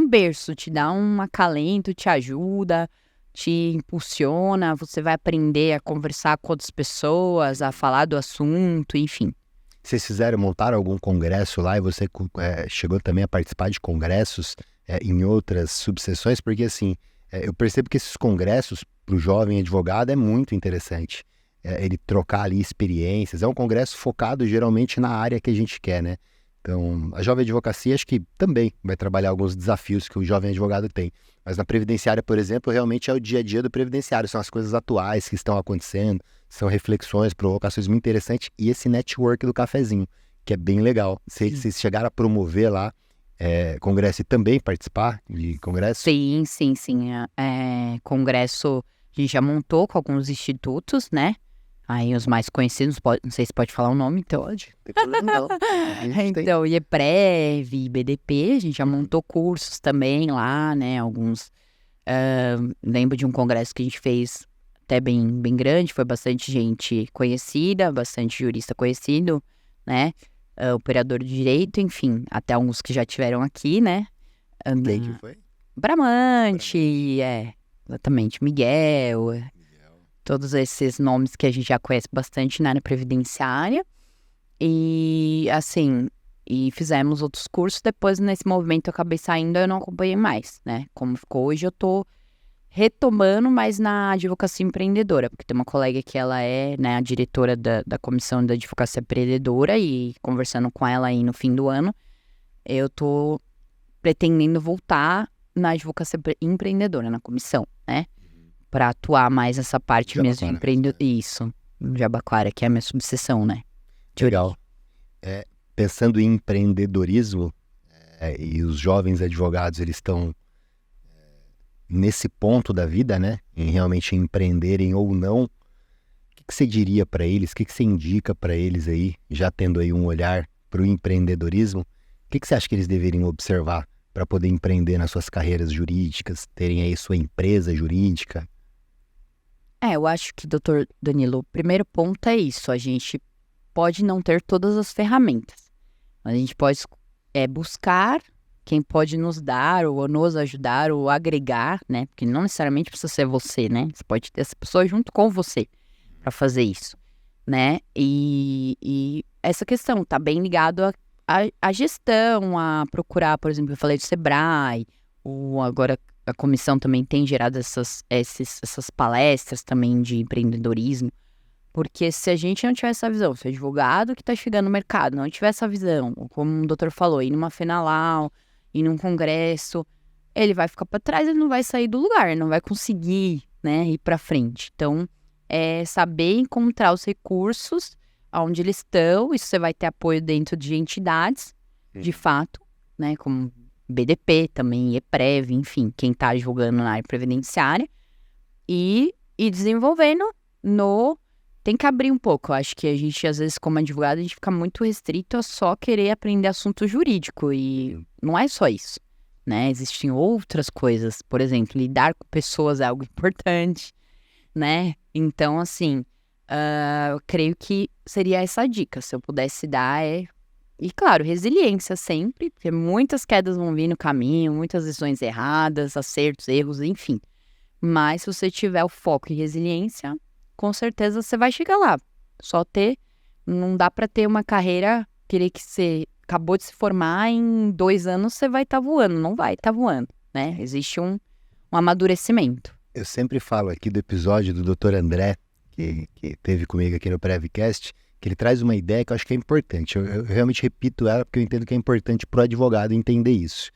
Speaker 2: berço, te dá um acalento, te ajuda, te impulsiona, você vai aprender a conversar com outras pessoas, a falar do assunto, enfim.
Speaker 1: Vocês montaram algum congresso lá e você chegou também a participar de congressos em outras subseções? Porque, assim, eu percebo que esses congressos para o jovem advogado é muito interessante. Ele trocar ali experiências. É um congresso focado geralmente na área que a gente quer, né? Então, a jovem advocacia acho que também vai trabalhar alguns desafios que o jovem advogado tem. Mas na previdenciária, por exemplo, realmente é o dia a dia do previdenciário. São as coisas atuais que estão acontecendo, são reflexões, provocações muito interessantes. E esse network do cafezinho, que é bem legal. Vocês chegaram a promover lá congresso e também participar de congresso?
Speaker 2: Sim. Congresso a gente já montou com alguns institutos, né? Aí os mais conhecidos, não sei se pode falar o nome, então.
Speaker 1: Pode, não tem problema não.
Speaker 2: Então, IEPREV, IBDP, a gente já montou cursos também lá, né? Alguns. Lembro de um congresso que a gente fez até bem, bem grande, foi bastante gente conhecida, bastante jurista conhecido, né? Operador de direito, enfim, até alguns que já tiveram aqui, né?
Speaker 1: Quem que foi?
Speaker 2: Bramante, exatamente, Miguel. Todos esses nomes que a gente já conhece bastante na área previdenciária. E, assim, fizemos outros cursos. Depois, nesse movimento, eu acabei saindo, eu não acompanhei mais, né? Como ficou hoje, eu tô retomando, mas na advocacia empreendedora. Porque tem uma colega que ela é, né, a diretora da comissão da advocacia empreendedora. E conversando com ela aí no fim do ano, eu tô pretendendo voltar na advocacia empreendedora, na comissão, né? Para atuar mais essa parte mesmo de empreendedor. Isso, no Jabaquara, que é a minha subseção, né?
Speaker 1: Legal. Pensando em empreendedorismo, e os jovens advogados, eles estão nesse ponto da vida, né? Em realmente empreenderem ou não. O que você diria para eles? O que você indica para eles aí, já tendo aí um olhar para o empreendedorismo? O que você acha que eles deveriam observar para poder empreender nas suas carreiras jurídicas, terem aí sua empresa jurídica?
Speaker 2: Eu acho que, doutor Danilo, o primeiro ponto é isso. A gente pode não ter todas as ferramentas. A gente pode buscar quem pode nos dar, ou nos ajudar, ou agregar, né? Porque não necessariamente precisa ser você, né? Você pode ter essa pessoa junto com você para fazer isso, né? E essa questão tá bem ligado à gestão, a procurar, por exemplo, eu falei do Sebrae, ou agora a comissão também tem gerado essas palestras também de empreendedorismo, porque se a gente não tiver essa visão, se o advogado que está chegando no mercado não tiver essa visão, ou como o doutor falou, ir numa Fenalau, ir num congresso, ele vai ficar para trás, ele não vai sair do lugar, não vai conseguir, né, ir para frente. Então, é saber encontrar os recursos onde eles estão. Isso você vai ter apoio dentro de entidades, de fato, né? Como BDP também, EPREV, enfim, quem está advogando na área previdenciária. E desenvolvendo Tem que abrir um pouco. Eu acho que a gente, às vezes, como advogado, a gente fica muito restrito a só querer aprender assunto jurídico. E não é só isso, né? Existem outras coisas. Por exemplo, lidar com pessoas é algo importante, né? Então, assim, eu creio que seria essa a dica. Se eu pudesse dar, E, claro, resiliência sempre, porque muitas quedas vão vir no caminho, muitas decisões erradas, acertos, erros, enfim. Mas se você tiver o foco em resiliência, com certeza você vai chegar lá. Não dá para ter uma carreira, querer que você acabou de se formar, em 2 anos você vai estar voando. Não vai estar voando, né? Existe um amadurecimento.
Speaker 1: Eu sempre falo aqui do episódio do Dr. André, que teve comigo aqui no Prevcast, que ele traz uma ideia que eu acho que é importante. Eu realmente repito ela porque eu entendo que é importante para o advogado entender isso.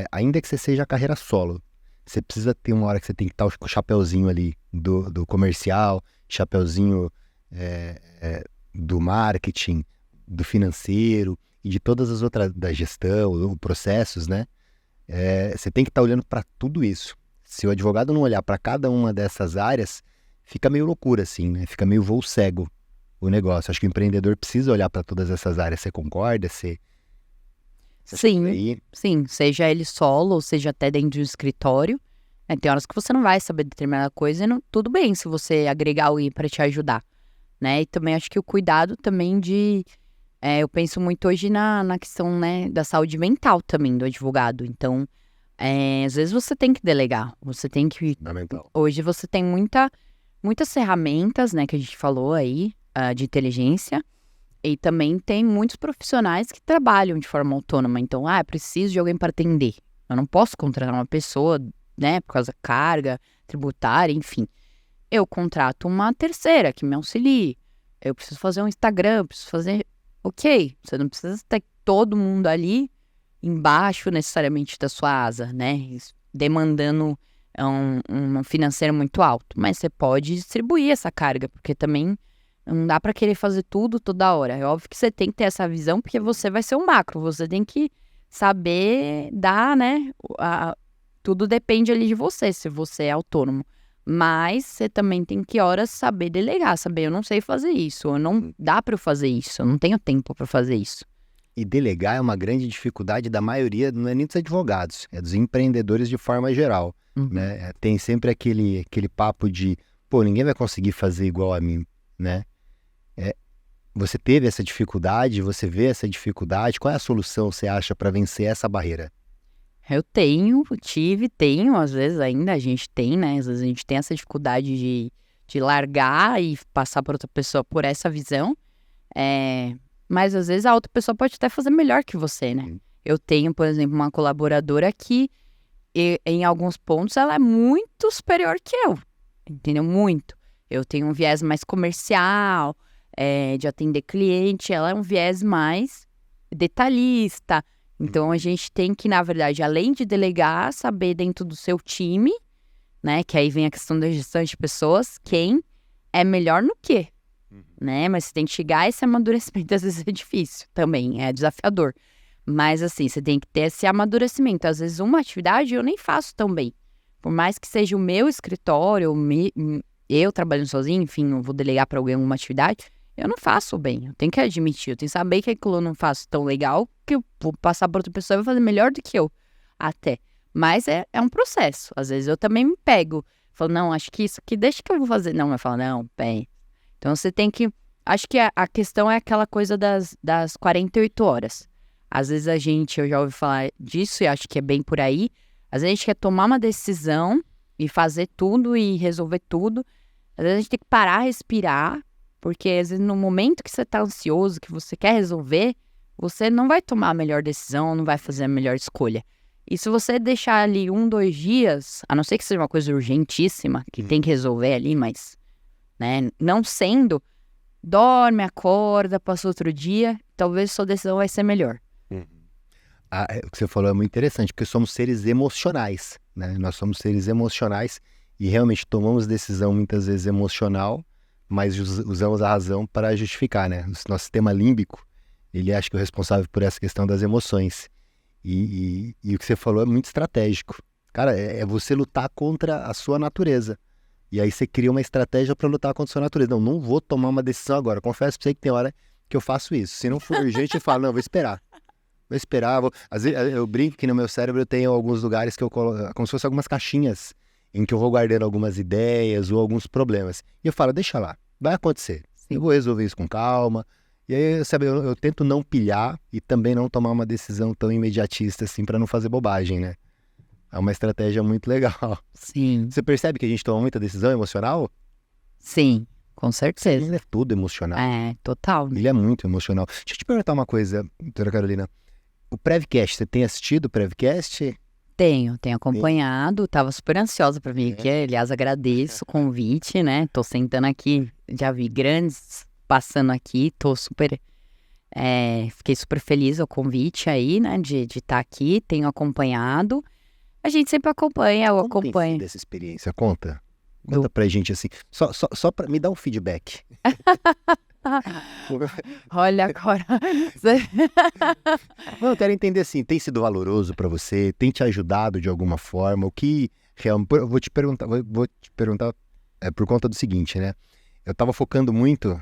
Speaker 1: Ainda que você seja a carreira solo, você precisa ter uma hora que você tem que estar com o chapeuzinho ali do comercial, chapeuzinho do marketing, do financeiro e de todas as outras, da gestão, processos, né? Você tem que estar olhando para tudo isso. Se o advogado não olhar para cada uma dessas áreas, fica meio loucura, assim, né? Fica meio voo cego o negócio. Acho que o empreendedor precisa olhar para todas essas áreas. Você concorda?
Speaker 2: Sim. Seja ele solo, ou seja até dentro de um escritório. Tem horas que você não vai saber determinada coisa e tudo bem se você agregar alguém para te ajudar, né? E também acho que o cuidado também eu penso muito hoje na questão, né, da saúde mental também do advogado. Então, às vezes você tem que delegar. Você tem que...
Speaker 1: Fundamental.
Speaker 2: Hoje você tem muitas ferramentas, né, que a gente falou aí, de inteligência. E também tem muitos profissionais que trabalham de forma autônoma. Então, preciso de alguém para atender. Eu não posso contratar uma pessoa, né, por causa da carga tributária, enfim. Eu contrato uma terceira que me auxilie. Eu preciso fazer um Instagram, preciso fazer... Ok, você não precisa ter todo mundo ali embaixo necessariamente da sua asa, né? Demandando um financeiro muito alto. Mas você pode distribuir essa carga, porque também não dá para querer fazer tudo toda hora. É óbvio que você tem que ter essa visão, porque você vai ser um macro. Você tem que saber dar, né? Tudo depende ali de você, se você é autônomo. Mas você também tem que, horas, saber delegar, saber, eu não sei fazer isso, ou não dá para eu fazer isso, eu não tenho tempo para fazer isso.
Speaker 1: E delegar é uma grande dificuldade da maioria, não é nem dos advogados, é dos empreendedores de forma geral, né? Tem sempre aquele papo de, ninguém vai conseguir fazer igual a mim, né? Você teve essa dificuldade, você vê essa dificuldade, qual é a solução, você acha, para vencer essa barreira?
Speaker 2: Eu tenho, às vezes ainda a gente tem, né? Às vezes a gente tem essa dificuldade de largar e passar para outra pessoa por essa visão. Mas às vezes a outra pessoa pode até fazer melhor que você, né? Eu tenho, por exemplo, uma colaboradora que, em alguns pontos, ela é muito superior que eu. Entendeu? Muito. Eu tenho um viés mais comercial, de atender cliente. Ela é um viés mais detalhista. Então, a gente tem que, na verdade, além de delegar, saber dentro do seu time, né? Que aí vem a questão da gestão de pessoas, quem é melhor no quê, né? Mas você tem que chegar a esse amadurecimento, às vezes é difícil também, é desafiador. Mas, assim, você tem que ter esse amadurecimento. Às vezes, uma atividade eu nem faço tão bem. Por mais que seja o meu escritório, eu trabalhando sozinho, enfim, eu vou delegar para alguém uma atividade... Eu não faço bem, eu tenho que admitir, eu tenho que saber que aquilo eu não faço tão legal, que eu vou passar para outra pessoa e vai fazer melhor do que eu, até. Mas é um processo, às vezes eu também me pego, falo, não, acho que isso aqui, deixa que eu vou fazer. Não, eu falo, não, bem. Então você tem que, acho que a questão é aquela coisa das 48 horas. Às vezes eu já ouvi falar disso e acho que é bem por aí, às vezes a gente quer tomar uma decisão e fazer tudo e resolver tudo, às vezes a gente tem que parar, respirar, porque, às vezes, no momento que você está ansioso, que você quer resolver, você não vai tomar a melhor decisão, não vai fazer a melhor escolha. E se você deixar ali 1, 2 dias, a não ser que seja uma coisa urgentíssima, que tem que resolver ali, mas, né, não sendo, dorme, acorda, passa outro dia, talvez sua decisão vai ser melhor.
Speaker 1: O que você falou é muito interessante, porque somos seres emocionais, né? Nós somos seres emocionais e realmente tomamos decisão muitas vezes emocional, mas usamos a razão para justificar, né? O nosso sistema límbico, ele acha que é o responsável por essa questão das emoções. E o que você falou é muito estratégico. Cara, é você lutar contra a sua natureza. E aí você cria uma estratégia para lutar contra a sua natureza. Não vou tomar uma decisão agora. Confesso pra você que tem hora que eu faço isso. Se não for urgente, eu falo, não, vou esperar. Vou esperar. Às vezes eu brinco que no meu cérebro eu tenho alguns lugares que eu coloco, como se fossem algumas caixinhas, em que eu vou guardando algumas ideias ou alguns problemas. E eu falo, deixa lá, vai acontecer.
Speaker 2: Sim.
Speaker 1: Eu vou resolver isso com calma. E aí, sabe, eu tento não pilhar e também não tomar uma decisão tão imediatista assim para não fazer bobagem, né? É uma estratégia muito legal.
Speaker 2: Sim.
Speaker 1: Você percebe que a gente toma muita decisão emocional?
Speaker 2: Sim, com certeza.
Speaker 1: Ele é tudo emocional.
Speaker 2: É, total.
Speaker 1: Ele é muito emocional. Deixa eu te perguntar uma coisa, doutora Carolina. O Prevcast, você tem assistido o Prevcast?
Speaker 2: Tenho acompanhado, tava super ansiosa pra vir aqui, aliás, agradeço o convite, né? Tô sentando aqui, já vi grandes passando aqui, fiquei super feliz ao convite aí, né, de estar aqui, tenho acompanhado. A gente sempre acompanha, eu
Speaker 1: Como
Speaker 2: acompanho.
Speaker 1: tem sido essa experiência? Conta pra gente assim, só pra me dar um feedback.
Speaker 2: Olha agora.
Speaker 1: Não, eu quero entender assim, tem sido valoroso pra você? Tem te ajudado de alguma forma? O que realmente... Eu vou te perguntar por conta do seguinte, né? Eu tava focando muito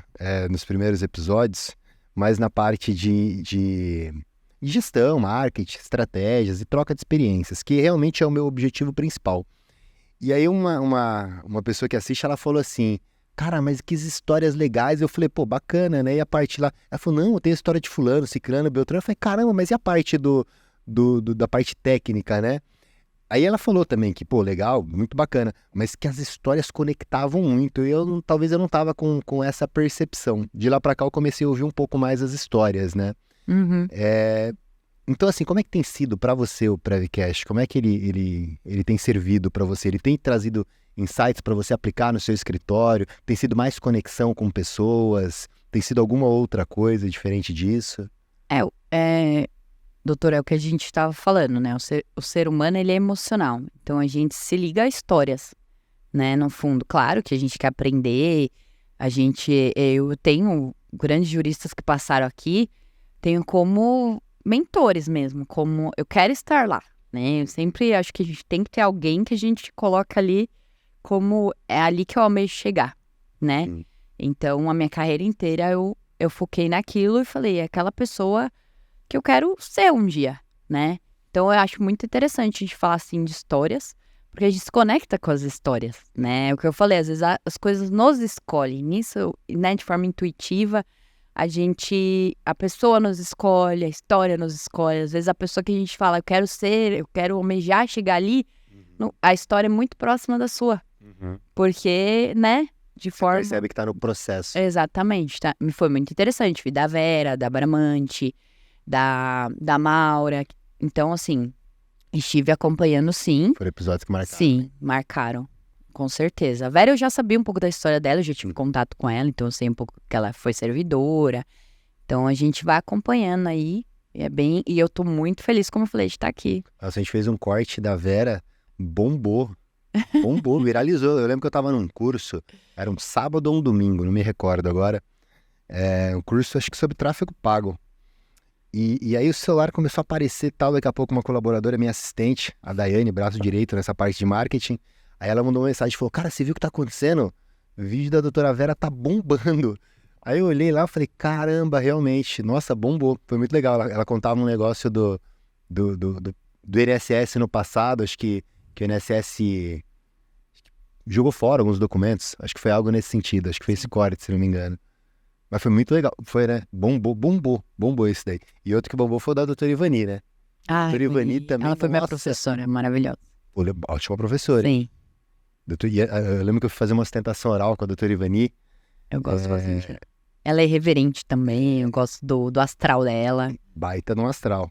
Speaker 1: nos primeiros episódios, mas na parte de gestão, marketing, estratégias e troca de experiências, que realmente é o meu objetivo principal. E aí uma pessoa que assiste, ela falou assim, cara, mas que histórias legais. Eu falei, pô, bacana, né? E a parte lá... Ela falou, não, tem a história de fulano, ciclano, beltrano. Eu falei, caramba, mas e a parte da parte técnica, né? Aí ela falou também que, pô, legal, muito bacana, mas que as histórias conectavam muito. E talvez eu não tava com essa percepção. De lá pra cá eu comecei a ouvir um pouco mais as histórias, né?
Speaker 2: Uhum.
Speaker 1: Então, assim, como é que tem sido pra você o Prevcast? Como é que ele tem servido pra você? Ele tem trazido insights pra você aplicar no seu escritório? Tem sido mais conexão com pessoas? Tem sido alguma outra coisa diferente disso?
Speaker 2: Doutor, é o que a gente estava falando, né? O ser humano, ele é emocional. Então, a gente se liga a histórias, né? No fundo, claro que a gente quer aprender. Eu tenho grandes juristas que passaram aqui, tenho como mentores mesmo, como eu quero estar lá, né? Eu sempre acho que a gente tem que ter alguém que a gente coloca ali como é ali que eu almejo chegar, né? Então, a minha carreira inteira, eu foquei naquilo e falei, é aquela pessoa que eu quero ser um dia, né? Então, eu acho muito interessante a gente falar, assim, de histórias, porque a gente se conecta com as histórias, né? É o que eu falei, às vezes as coisas nos escolhem, nisso, né, de forma intuitiva, a pessoa nos escolhe, a história nos escolhe, às vezes a pessoa que a gente fala, eu quero almejar chegar ali, a história é muito próxima da sua, porque, né, de forma...
Speaker 1: Você percebe que tá no processo.
Speaker 2: Exatamente, tá? Me foi muito interessante, vi da Vera, da Bramante, da Maura. Então, assim, estive acompanhando, sim.
Speaker 1: Foram episódios que marcaram.
Speaker 2: Sim, marcaram, com certeza. A Vera, eu já sabia um pouco da história dela, eu já tive contato com ela, então eu sei um pouco que ela foi servidora. Então, a gente vai acompanhando aí, e eu tô muito feliz, como eu falei, de estar aqui.
Speaker 1: Nossa, a gente fez um corte da Vera, bombou, viralizou. Eu lembro que eu tava num curso, era um sábado ou um domingo, não me recordo agora. Um curso, acho que sobre tráfego pago. E aí o celular começou a aparecer e tal, daqui a pouco uma colaboradora, minha assistente, a Daiane, braço direito nessa parte de marketing, aí ela mandou uma mensagem e falou, cara, você viu o que tá acontecendo? O vídeo da doutora Vera tá bombando. Aí eu olhei lá e falei, caramba, realmente, nossa, bombou. Foi muito legal, ela contava um negócio do INSS no passado, acho que o INSS jogou fora alguns documentos, acho que foi algo nesse sentido, acho que foi esse corte, se não me engano. Mas foi muito legal, foi, né? Bombou esse daí. E outro que bombou foi o da doutora Ivani, né?
Speaker 2: Ah,
Speaker 1: Doutora Ivani também,
Speaker 2: ela foi minha
Speaker 1: nossa.
Speaker 2: professora, maravilhosa.
Speaker 1: Pô, ótima professora.
Speaker 2: Sim,
Speaker 1: Eu lembro que eu fui fazer uma sustentação oral com a doutora Ivani.
Speaker 2: eu gosto bastante. Ela é irreverente também, eu gosto do astral dela.
Speaker 1: Baita no astral.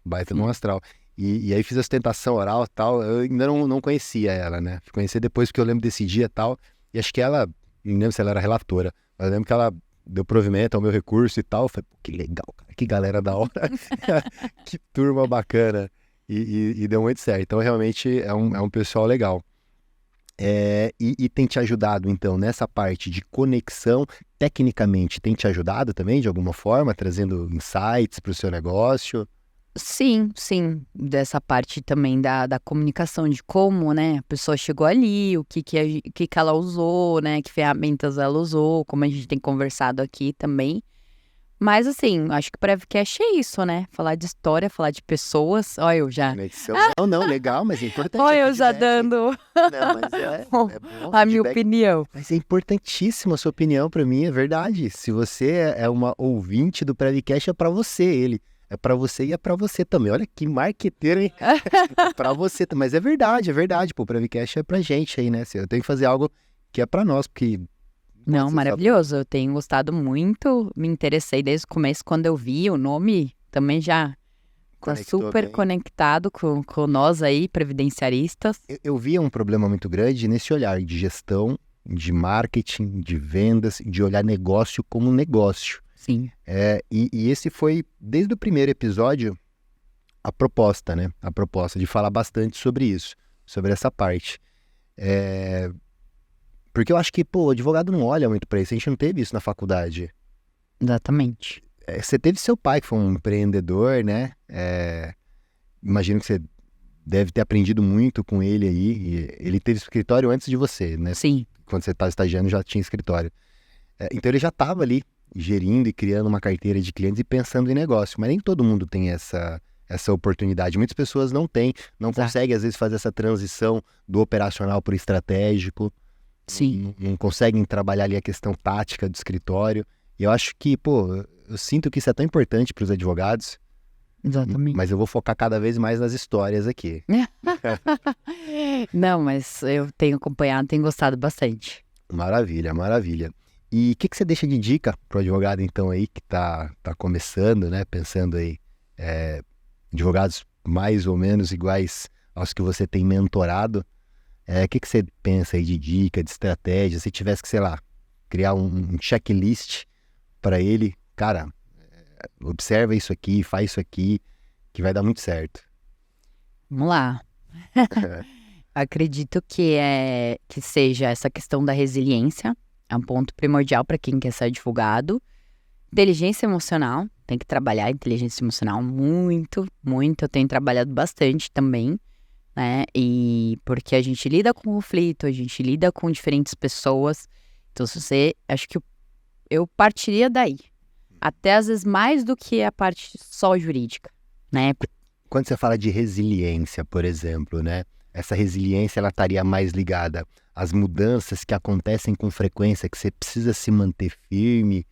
Speaker 1: E aí fiz a sustentação oral e tal, eu ainda não conhecia ela, né? Fui conhecer depois porque eu lembro desse dia e tal, e acho que ela, não lembro se ela era relatora, mas eu lembro que ela deu provimento ao meu recurso e tal, eu falei, pô, que legal, cara, que galera da hora, que turma bacana, e deu muito certo, então realmente é um pessoal legal. E tem te ajudado, então, nessa parte de conexão, tecnicamente, tem te ajudado também, de alguma forma, trazendo insights para o seu negócio?
Speaker 2: Sim, sim, dessa parte também da comunicação, de como, né, a pessoa chegou ali, o que ela usou, né, que ferramentas ela usou, como a gente tem conversado aqui também. Mas assim, acho que o Prevcast é isso, né? Falar de história, falar de pessoas. Olha eu já.
Speaker 1: Conexão? Não, legal, mas é importante.
Speaker 2: Olha
Speaker 1: É
Speaker 2: eu já
Speaker 1: feedback.
Speaker 2: dando
Speaker 1: Não, mas é bom
Speaker 2: a minha
Speaker 1: feedback.
Speaker 2: opinião.
Speaker 1: Mas é importantíssima a sua opinião para mim, é verdade. Se você é uma ouvinte do Prevcast, é para você ele. É para você e é para você também. Olha que marqueteiro, hein? É para você também. Mas é verdade, é verdade. Pô, o Prevcast é pra gente aí, né? Eu tenho que fazer algo que é para nós, porque...
Speaker 2: Não,
Speaker 1: Pode ser
Speaker 2: maravilhoso. Eu tenho gostado muito, me interessei desde o começo, quando eu vi o nome, também já tá
Speaker 1: Conectou
Speaker 2: super
Speaker 1: bem.
Speaker 2: conectado com nós aí, previdenciaristas.
Speaker 1: Eu via um problema muito grande nesse olhar de gestão, de marketing, de vendas, de olhar negócio como negócio.
Speaker 2: Sim,
Speaker 1: E esse foi, desde o primeiro episódio, a proposta, né? A proposta de falar bastante sobre isso, sobre essa parte. Porque eu acho que, pô, o advogado não olha muito para isso, a gente não teve isso na faculdade.
Speaker 2: exatamente.
Speaker 1: Você teve seu pai, que foi um empreendedor, né? Imagino que você deve ter aprendido muito com ele aí. E ele teve escritório antes de você, né?
Speaker 2: Sim,
Speaker 1: Quando você estava estagiando, já tinha escritório. Então ele já estava ali, gerindo e criando uma carteira de clientes e pensando em negócio. Mas nem todo mundo tem essa oportunidade. Muitas pessoas não têm, não
Speaker 2: exato.
Speaker 1: conseguem, às vezes, fazer essa transição do operacional para o estratégico.
Speaker 2: Sim,
Speaker 1: Não conseguem trabalhar ali a questão tática do escritório. E eu acho que, pô, eu sinto que isso é tão importante para os advogados,
Speaker 2: exatamente.
Speaker 1: mas eu vou focar cada vez mais nas histórias aqui.
Speaker 2: Não, mas eu tenho acompanhado, tenho gostado bastante.
Speaker 1: Maravilha, maravilha. E o que você deixa de dica pro advogado, então, aí, que tá começando, né? Pensando aí, advogados mais ou menos iguais aos que você tem mentorado. O que você pensa aí de dica, de estratégia? Se tivesse que, sei lá, criar um checklist para ele, cara, observa isso aqui, faz isso aqui, que vai dar muito certo.
Speaker 2: Vamos lá. Acredito que seja essa questão da resiliência, é um ponto primordial para quem quer ser advogado. Inteligência emocional, tem que trabalhar a inteligência emocional muito, muito. Eu tenho trabalhado bastante também, né? E porque a gente lida com conflito, a gente lida com diferentes pessoas. Então, acho que eu partiria daí. Até às vezes mais do que a parte só jurídica, né?
Speaker 1: Quando você fala de resiliência, por exemplo, né? Essa resiliência, ela estaria mais ligada às mudanças que acontecem com frequência, que você precisa se manter firme,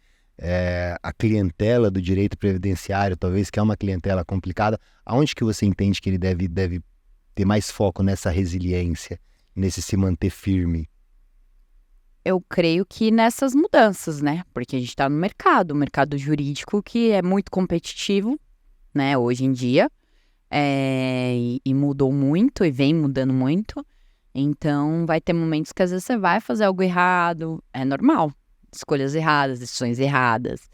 Speaker 1: a clientela do direito previdenciário, talvez, que é uma clientela complicada. Aonde que você entende que ele deve ter mais foco nessa resiliência, nesse se manter firme?
Speaker 2: Eu creio que nessas mudanças, né? Porque a gente está no mercado, o mercado jurídico que é muito competitivo, né? Hoje em dia, e mudou muito e vem mudando muito. Então, vai ter momentos que às vezes você vai fazer algo errado, é normal. Escolhas erradas, decisões erradas.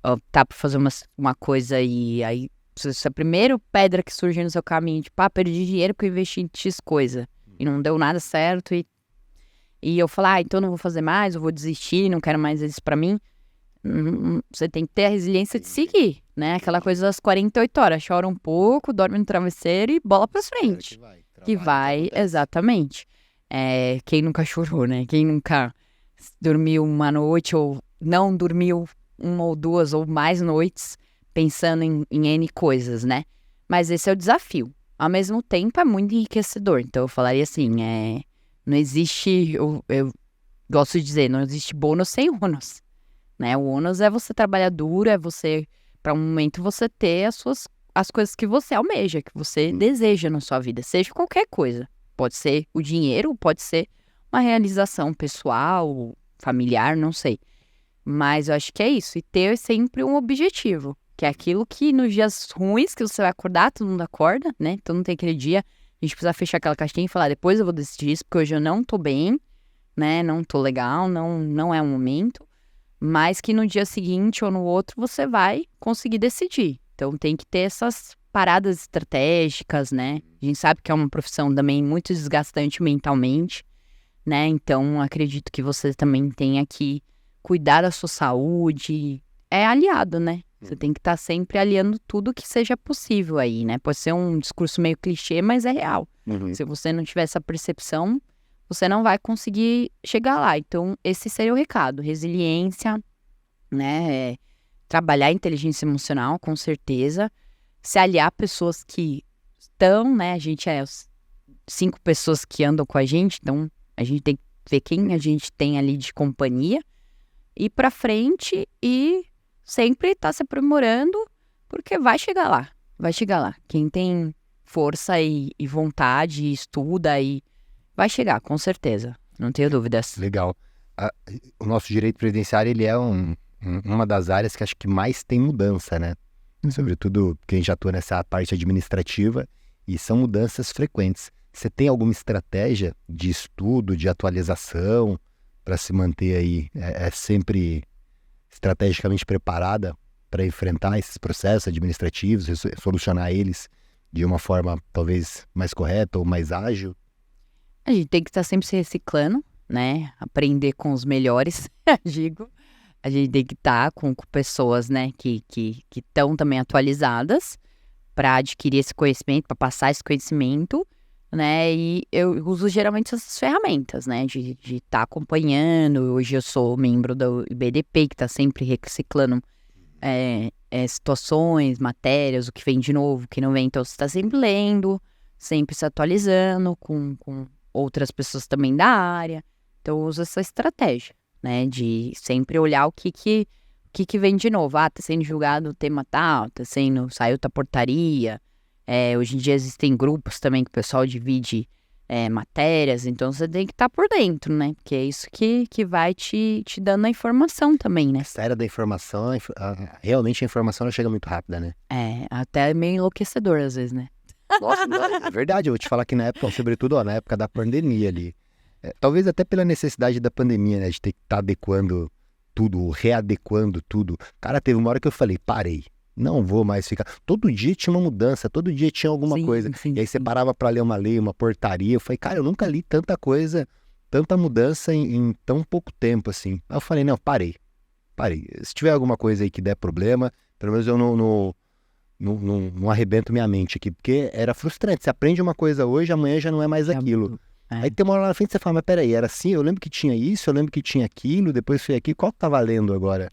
Speaker 2: Optar por fazer uma coisa e aí, se a primeira pedra que surge no seu caminho, tipo, perdi dinheiro porque eu investi em X coisa e não deu nada certo e eu falar, então não vou fazer mais, eu vou desistir, não quero mais isso pra mim. Você tem que ter a resiliência de seguir, né? Aquela coisa das 48 horas. Chora um pouco, dorme no travesseiro e bola pra frente. Que vai, exatamente. Quem nunca chorou, né? Quem nunca dormiu uma noite ou não dormiu uma ou duas ou mais noites pensando em N coisas, né? Mas esse é o desafio. Ao mesmo tempo, é muito enriquecedor. Então, eu falaria assim, não existe, eu gosto de dizer, não existe bônus sem ônus, né? O ônus é você trabalhar duro, é você, para um momento, você ter as coisas que você almeja, que você deseja na sua vida, seja qualquer coisa. Pode ser o dinheiro, pode ser uma realização pessoal, familiar, não sei. Mas eu acho que é isso, e ter sempre um objetivo, que é aquilo que nos dias ruins que você vai acordar, todo mundo acorda, né? Todo mundo tem aquele dia, a gente precisa fechar aquela caixinha e falar, depois eu vou decidir isso, porque hoje eu não tô bem, né? Não tô legal, não é o momento. Mas que no dia seguinte ou no outro você vai conseguir decidir. Então tem que ter essas paradas estratégicas, né? A gente sabe que é uma profissão também muito desgastante mentalmente, né? Então, acredito que você também tenha que cuidar da sua saúde. É aliado, né? Você tem que estar sempre aliando tudo que seja possível aí, né? Pode ser um discurso meio clichê, mas é real. Se você não tiver essa percepção, você não vai conseguir chegar lá. Então, esse seria o recado. Resiliência, né? Trabalhar a inteligência emocional, com certeza. Se aliar a pessoas que estão, né? A gente é os 5 pessoas que andam com a gente, então a gente tem que ver quem a gente tem ali de companhia. Ir pra frente e sempre tá se aprimorando, porque vai chegar lá. Vai chegar lá. Quem tem força e vontade, estuda e vai chegar, com certeza. Não tenho dúvidas.
Speaker 1: Legal. O nosso direito previdenciário, ele é uma das áreas que acho que mais tem mudança, né? Sobretudo quem já atua nessa parte administrativa, e são mudanças frequentes. Você tem alguma estratégia de estudo, de atualização, para se manter aí sempre estrategicamente preparada para enfrentar esses processos administrativos, solucionar eles de uma forma talvez mais correta ou mais ágil?
Speaker 2: A gente tem que estar sempre se reciclando, né? Aprender com os melhores, digo. A gente tem que estar com pessoas, né, que estão também atualizadas para adquirir esse conhecimento, para passar esse conhecimento, né? E eu uso geralmente essas ferramentas, né? De estar acompanhando. Hoje eu sou membro do IBDP, que está sempre reciclando situações, matérias, o que vem de novo, o que não vem. Então, você está sempre lendo, sempre se atualizando com outras pessoas também da área. Então, eu uso essa estratégia, né? De sempre olhar o que vem de novo. Ah, tá sendo julgado o tema tal, saiu outra portaria. Hoje em dia existem grupos também que o pessoal divide matérias, então você tem que estar por dentro, né? Porque é isso que vai te dando a informação também, né?
Speaker 1: Essa era da informação, realmente a informação ela chega muito rápida, né?
Speaker 2: Até é meio enlouquecedor às vezes, né?
Speaker 1: Nossa, é verdade, eu vou te falar que na época, sobretudo na época da pandemia ali, talvez até pela necessidade da pandemia, né? De ter que estar adequando tudo, readequando tudo. Cara, teve uma hora que eu falei, parei. Não vou mais ficar. Todo dia tinha uma mudança, todo dia tinha alguma coisa.
Speaker 2: Sim,
Speaker 1: e aí você parava para ler uma lei, uma portaria. Eu falei, cara, eu nunca li tanta coisa, tanta mudança em tão pouco tempo assim. Aí eu falei, não, parei. Se tiver alguma coisa aí que der problema, pelo menos eu não arrebento minha mente aqui. Porque era frustrante. Você aprende uma coisa hoje, amanhã já não é mais aquilo. Aí tem uma hora lá na frente que você fala, mas peraí, era assim? Eu lembro que tinha isso, eu lembro que tinha aquilo, depois foi aqui. Qual que tá valendo agora?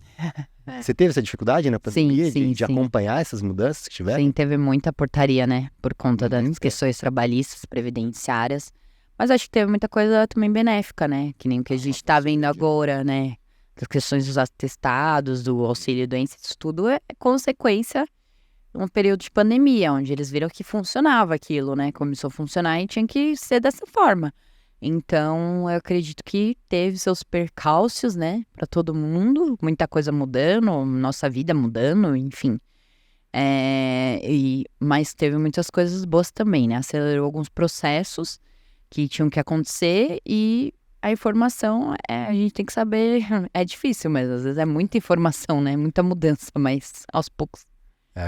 Speaker 1: Você teve essa dificuldade na pandemia de acompanhar essas mudanças que tiveram?
Speaker 2: Sim, teve muita portaria, né? Por conta das questões trabalhistas, previdenciárias. Mas acho que teve muita coisa também benéfica, né? Que nem o que a gente tá vendo agora, né? As questões dos atestados, do auxílio-doença, isso tudo é consequência de um período de pandemia, onde eles viram que funcionava aquilo, né? Começou a funcionar e tinha que ser dessa forma. Então, eu acredito que teve seus percalços, né, para todo mundo, muita coisa mudando, nossa vida mudando, enfim. Mas teve muitas coisas boas também, né? Acelerou alguns processos que tinham que acontecer e a informação, a gente tem que saber, é difícil, mas às vezes é muita informação, né? Muita mudança, mas aos poucos.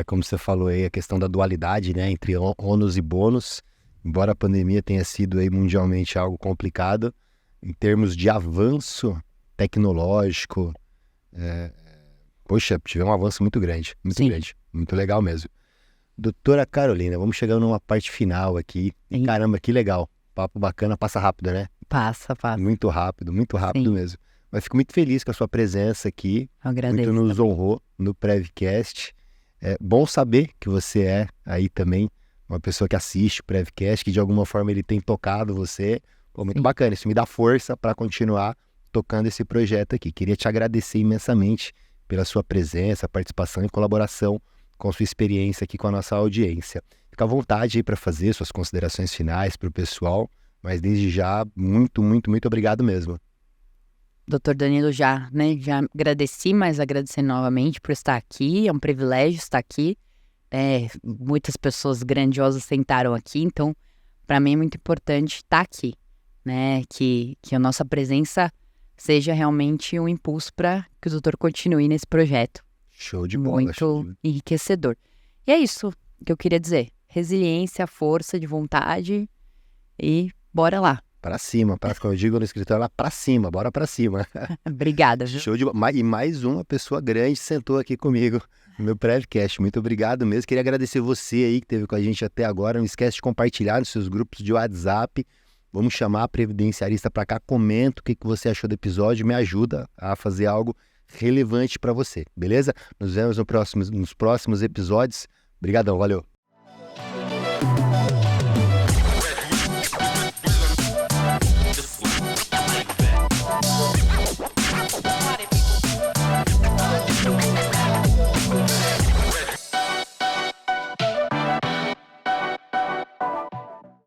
Speaker 1: Como você falou aí, a questão da dualidade, né, entre ônus e bônus. Embora a pandemia tenha sido aí mundialmente algo complicado, em termos de avanço tecnológico, poxa, tivemos um avanço muito grande, grande, muito legal mesmo. Doutora Carolina, vamos chegando numa parte final aqui. E caramba, que legal, papo bacana, passa rápido, né?
Speaker 2: Passa.
Speaker 1: Muito rápido mesmo. Mas fico muito feliz com a sua presença aqui.
Speaker 2: Eu agradeço.
Speaker 1: Muito nos honrou no Prevcast. É bom saber que você é aí também uma pessoa que assiste o Prevcast, que de alguma forma ele tem tocado você. Pô, muito bacana, isso me dá força para continuar tocando esse projeto aqui. Queria te agradecer imensamente pela sua presença, participação e colaboração com sua experiência aqui com a nossa audiência. Fica à vontade aí para fazer suas considerações finais para o pessoal, mas desde já, muito obrigado mesmo.
Speaker 2: Doutor Danilo, já agradeci, mas agradecer novamente por estar aqui, é um privilégio estar aqui. Muitas pessoas grandiosas sentaram aqui, então para mim é muito importante estar aqui, né? Que a nossa presença seja realmente um impulso para que o doutor continue nesse projeto.
Speaker 1: Show de bola.
Speaker 2: Muito enriquecedor. E é isso que eu queria dizer. Resiliência, força de vontade e bora lá.
Speaker 1: Pra cima, como eu digo no escritório, lá pra cima, bora pra cima.
Speaker 2: Obrigada, viu?
Speaker 1: Show de bola. E mais uma pessoa grande sentou aqui comigo no meu Prevcast. Muito obrigado mesmo. Queria agradecer você aí que esteve com a gente até agora. Não esquece de compartilhar nos seus grupos de WhatsApp. Vamos chamar a previdenciarista para cá. Comenta o que você achou do episódio. Me ajuda a fazer algo relevante para você, beleza? Nos vemos nos próximos episódios. Obrigadão, valeu.